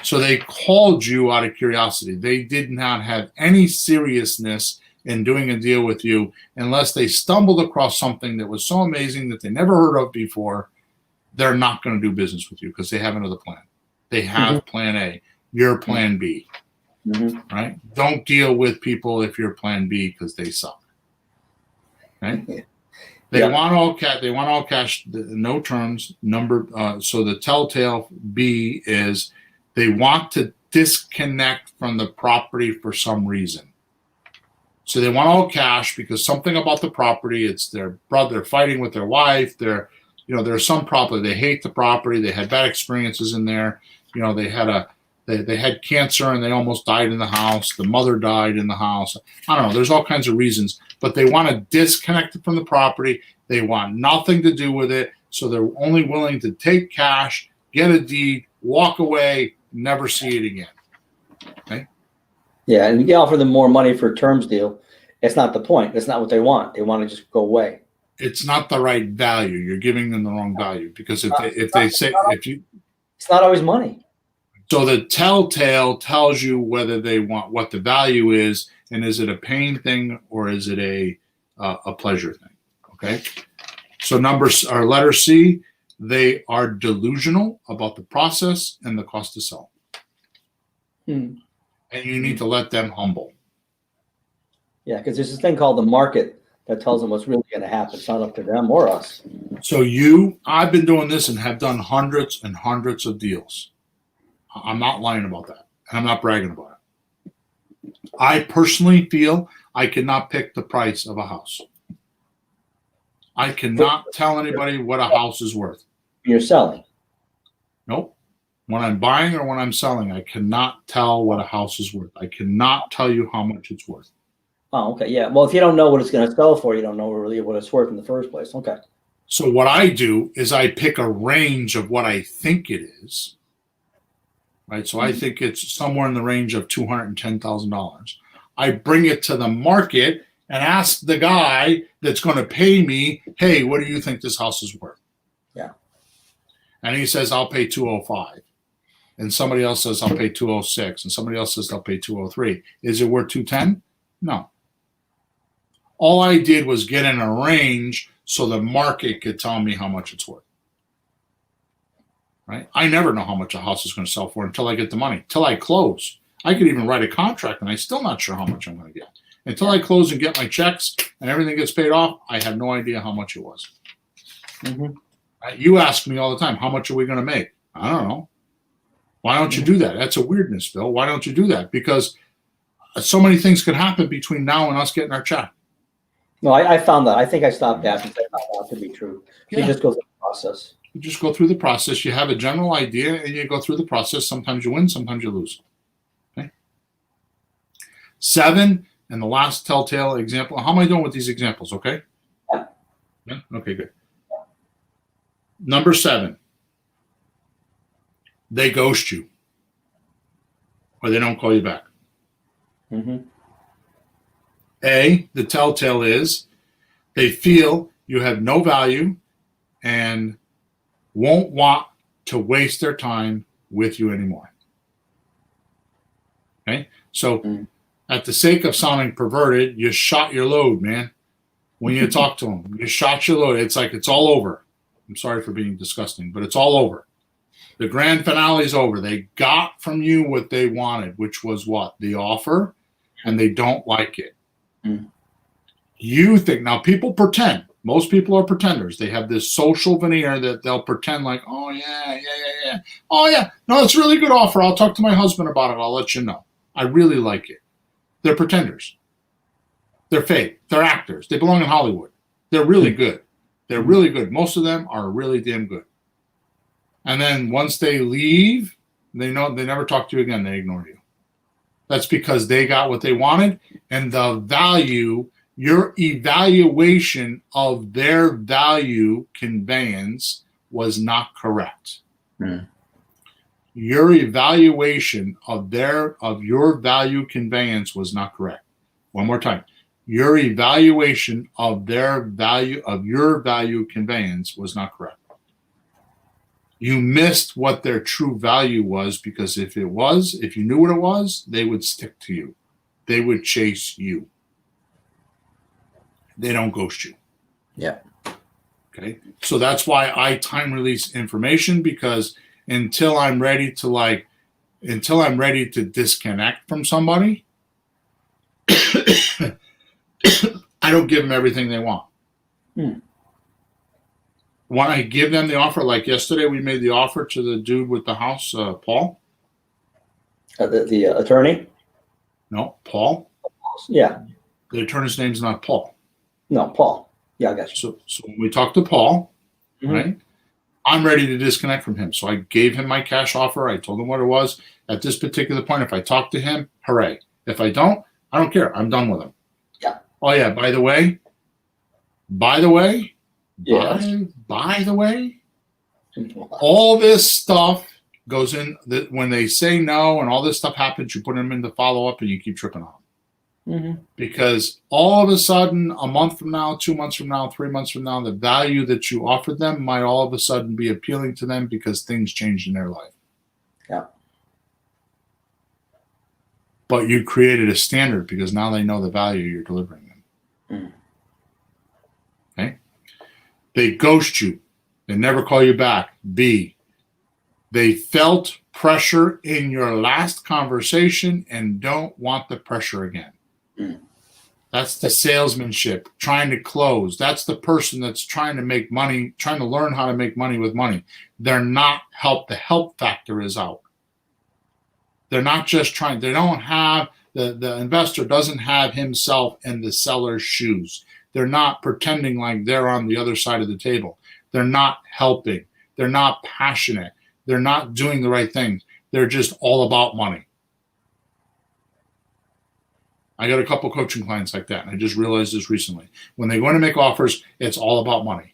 So they called you out of curiosity. They did not have any seriousness in doing a deal with you unless they stumbled across something that was so amazing that they never heard of before. They're not going to do business with you because they have another plan. They have plan A. You're plan B. Mm-hmm. Right? Don't deal with people if you're plan B because they suck. Right? They want all cash. They want all cash, no terms. So the telltale B is they want to disconnect from the property for some reason. So they want all cash because something about the property. It's their brother. They're fighting with their wife. There's some property. They hate the property. They had bad experiences in there. They had cancer and they almost died in the house. The mother died in the house. I don't know. There's all kinds of reasons, but they want to disconnect it from the property. They want nothing to do with it. So they're only willing to take cash, get a deed, walk away, never see it again. Okay. Yeah, and you offer them more money for a terms deal. It's not the point. That's not what they want. They want to just go away. It's not the right value. You're giving them the wrong value because it's not always money. So the telltale tells you whether they want what the value is, and is it a pain thing or is it a pleasure thing? Okay. So letter C, they are delusional about the process and the cost to sell. And you need to let them humble. Yeah, because there's this thing called the market that tells them what's really going to happen. It's not up to them or us. So I've been doing this and have done hundreds and hundreds of deals. I'm not lying about that. And I'm not bragging about it. I personally feel I cannot pick the price of a house. I cannot tell anybody what a house is worth. You're selling. Nope. When I'm buying or when I'm selling, I cannot tell what a house is worth. I cannot tell you how much it's worth. Oh, okay. Yeah. Well, if you don't know what it's going to sell for, you don't know really what it's worth in the first place. Okay. So what I do is I pick a range of what I think it is. Right. So I think it's somewhere in the range of $210,000. I bring it to the market and ask the guy that's going to pay me, hey, what do you think this house is worth? Yeah. And he says, I'll pay 205. And somebody else says, I'll pay 206. And somebody else says, I'll pay 203. Is it worth 210? No. All I did was get in a range so the market could tell me how much it's worth. Right? I never know how much a house is going to sell for until I get the money, until I close. I could even write a contract and I'm still not sure how much I'm going to get. Until I close and get my checks and everything gets paid off, I have no idea how much it was. Right? You ask me all the time, how much are we going to make? I don't know. Why don't you do that? That's a weirdness, Bill. Why don't you do that? Because so many things could happen between now and us getting our check. No, I found that. I think I stopped asking. I found that to be true. Yeah. You just go through the process. You just go through the process. You have a general idea and you go through the process. Sometimes you win, sometimes you lose. Okay. 7, and the last telltale example. How am I doing with these examples? Okay. Yeah. Okay, good. Number 7. They ghost you. Or they don't call you back. A, the telltale is they feel you have no value and won't want to waste their time with you anymore. Okay? So at the sake of sounding perverted, you shot your load, man. When you talk to them, you shot your load. It's like it's all over. I'm sorry for being disgusting, but it's all over. The grand finale is over. They got from you what they wanted, which was what? The offer, and they don't like it. You think, now people pretend. Most people are pretenders. They have this social veneer that they'll pretend like, oh, yeah. Oh, yeah. No, it's a really good offer. I'll talk to my husband about it. I'll let you know. I really like it. They're pretenders. They're fake. They're actors. They belong in Hollywood. They're really good. They're really good. Most of them are really damn good. And then once they leave, they never talk to you again. They ignore you. That's because they got what they wanted, and the value, your evaluation of their value conveyance was not correct. Your evaluation of your value conveyance was not correct. One more time. Your evaluation of your value conveyance was not correct. You missed what their true value was, because if you knew what it was, they would stick to you. They would chase you. They don't ghost you. Yeah. Okay. So that's why I time release information, because until I'm ready to disconnect from somebody, I don't give them everything they want. When I give them the offer, like yesterday, we made the offer to the dude with the house, Paul. The attorney? No, Paul. Yeah. The attorney's name's not Paul. No, Paul. Yeah, I got you. So when we talked to Paul, right, I'm ready to disconnect from him. So I gave him my cash offer. I told him what it was. At this particular point, if I talk to him, hooray. If I don't care. I'm done with him. Yeah. Oh, yeah, by the way, yes. By the way, All this stuff goes in when they say no and all this stuff happens, you put them into follow-up and you keep tripping on them. Mm-hmm. Because all of a sudden, a month from now, 2 months from now, 3 months from now, the value that you offered them might all of a sudden be appealing to them because things changed in their life. Yeah. But you created a standard because now they know the value you're delivering them. Okay? They ghost you. They never call you back. B, they felt pressure in your last conversation and don't want the pressure again. That's the salesmanship, trying to close. That's the person that's trying to make money, trying to learn how to make money with money. They're not help. The help factor is out. They're not just trying. They don't have, the investor doesn't have himself in the seller's shoes. They're not pretending like they're on the other side of the table. They're not helping. They're not passionate. They're not doing the right things. They're just all about money. I got a couple coaching clients like that, and I just realized this recently. When they go in to make offers, it's all about money.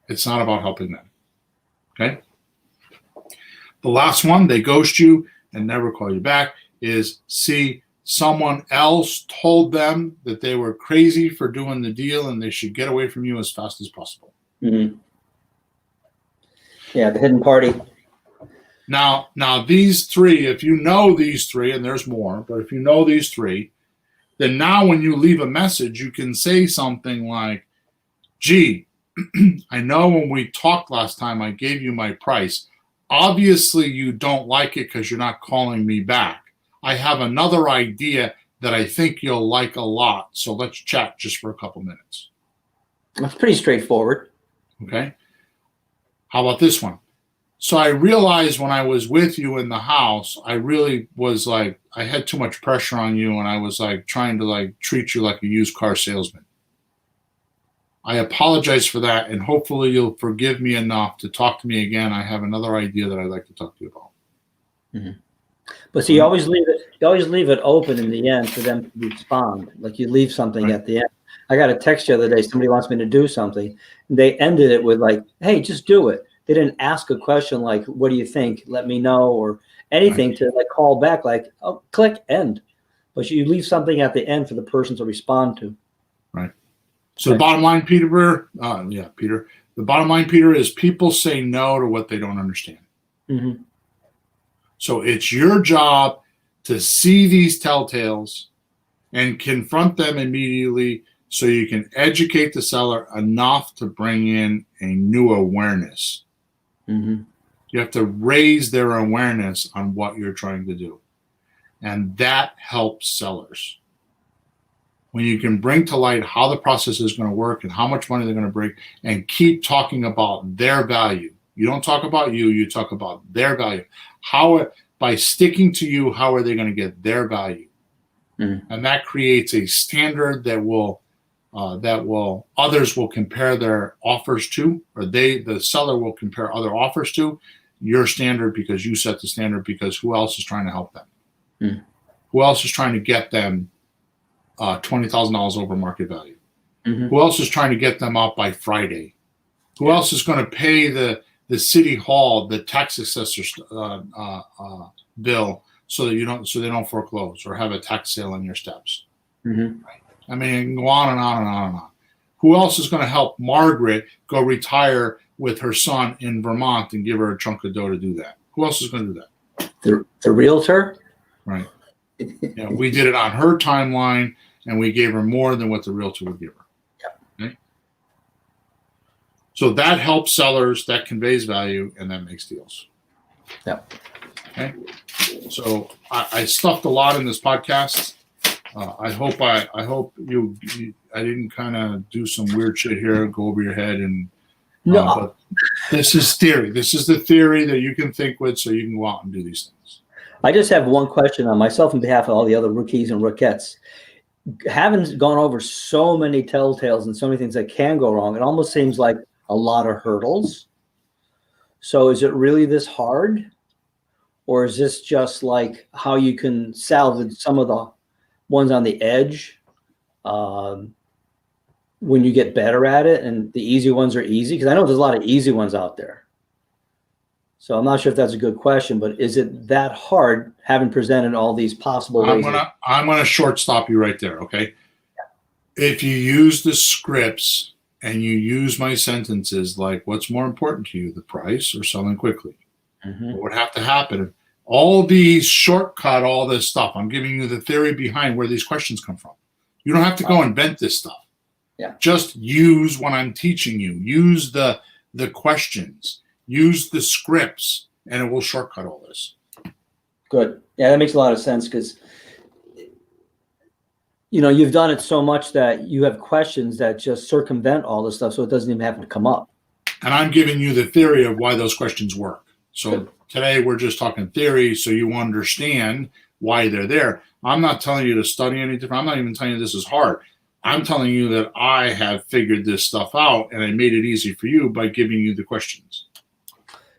It's not about helping them. Okay? The last one, they ghost you and never call you back, is C, someone else told them that they were crazy for doing the deal and they should get away from you as fast as possible. Mm-hmm. Yeah, the hidden party. Now these three, if you know these three, and there's more, but if you know these three, then now when you leave a message, you can say something like, gee, I know when we talked last time, I gave you my price. Obviously, you don't like it because you're not calling me back. I have another idea that I think you'll like a lot. So let's chat just for a couple minutes. That's pretty straightforward. Okay. How about this one? So I realized when I was with you in the house, I really was like, I had too much pressure on you, and I was like trying to like treat you like a used car salesman. I apologize for that, and hopefully you'll forgive me enough to talk to me again. I have another idea that I'd like to talk to you about. Mm-hmm. But see, you always leave it open in the end for them to respond. Like you leave something at the end. I got a text the other day, somebody wants me to do something. And they ended it with like, hey, just do it. They didn't ask a question like, what do you think? Let me know, or anything to like call back, like, oh, click end. But you leave something at the end for the person to respond to. Right. So the bottom line, Peter, Peter, the bottom line, Peter, is people say no to what they don't understand. Mm-hmm. So it's your job to see these telltales and confront them immediately so you can educate the seller enough to bring in a new awareness. Mm-hmm. You have to raise their awareness on what you're trying to do. And that helps sellers. When you can bring to light how the process is going to work and how much money they're going to bring, and keep talking about their value. You don't talk about you, you talk about their value. By sticking to you, how are they going to get their value? Mm-hmm. And that creates a standard that others will compare their offers to, or the seller will compare other offers to your standard, because you set the standard, because who else is trying to help them? Mm-hmm. Who else is trying to get them $20,000 over market value? Mm-hmm. Who else is trying to get them out by Friday? Who else is going to pay the city hall, the tax assessor's bill, so they don't foreclose or have a tax sale on your steps? Mm-hmm. Right? I mean, it can go on and on and on and on. Who else is going to help Margaret go retire with her son in Vermont and give her a chunk of dough to do that? Who else is going to do that? The realtor? Right. Yeah, we did it on her timeline, and we gave her more than what the realtor would give her. Yeah. Okay? So that helps sellers, that conveys value, and that makes deals. Yeah. Okay. So I stuffed a lot in this podcast. I hope you I didn't kind of do some weird shit here, go over your head, and no. But this is theory. This is the theory that you can think with, so you can go out and do these things. I just have one question on myself and behalf of all the other rookies and rookettes. Having gone over so many telltales and so many things that can go wrong, it almost seems like a lot of hurdles. So is it really this hard? Or is this just like how you can salvage some of the ones on the edge? when you get better at it and the easy ones are easy? Because I know there's a lot of easy ones out there. So I'm not sure if that's a good question, but is it that hard having presented all these possible ways? I'm gonna short stop you right there, okay? If you use the scripts and you use my sentences like, what's more important to you, the price or selling quickly? What would have to happen? All these shortcut, all this stuff. I'm giving you the theory behind where these questions come from. You don't have to go invent this stuff. Yeah. Just use what I'm teaching you. Use the questions. Use the scripts, and it will shortcut all this. Good. Yeah, that makes a lot of sense because, you know, you've done it so much that you have questions that just circumvent all this stuff, so it doesn't even have to come up. And I'm giving you the theory of why those questions work. So today we're just talking theory so you understand why they're there. I'm not telling you to study any different. I'm not even telling you this is hard. I'm telling you that I have figured this stuff out and I made it easy for you by giving you the questions.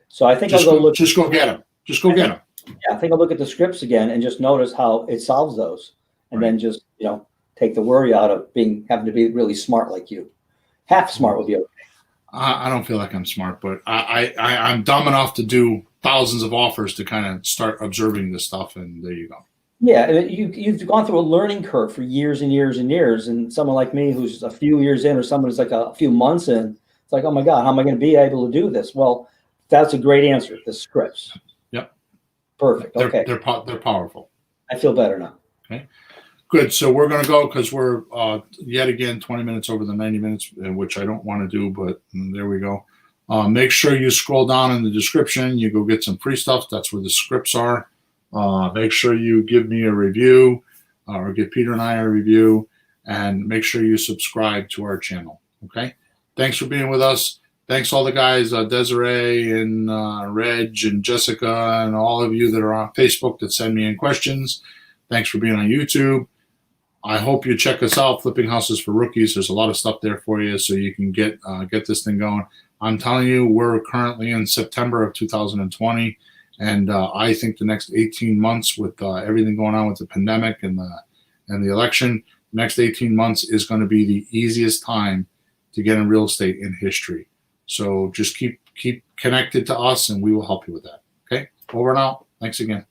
So I think just go get them. Just go get them. Yeah, I think I'll look at the scripts again and just notice how it solves those. And then just, you know, take the worry out of having to be really smart like you. Half smart would be okay. I don't feel like I'm smart, but I'm dumb enough to do thousands of offers to kind of start observing this stuff, and there you go. Yeah, you've gone through a learning curve for years and years and years, and someone like me who's a few years in, or someone who's like a few months in, it's like, oh my God, how am I going to be able to do this? Well, that's a great answer. The scripts. Yep. Perfect. Okay. They're powerful. I feel better now. Okay. Good. So we're going to go because we're yet again 20 minutes over the 90 minutes, which I don't want to do, but there we go. Make sure you scroll down in the description. You go get some free stuff. That's where the scripts are. Make sure you give me a review or give Peter and I a review, and make sure you subscribe to our channel. Okay. Thanks for being with us. Thanks all the guys, Desiree and Reg and Jessica and all of you that are on Facebook that send me in questions. Thanks for being on YouTube. I hope you check us out, Flipping Houses for Rookies. There's a lot of stuff there for you so you can get this thing going. I'm telling you, we're currently in September of 2020, and I think the next 18 months with everything going on with the pandemic and the election, the next 18 months is going to be the easiest time to get in real estate in history. So just keep connected to us, and we will help you with that. Okay? Over and out. Thanks again.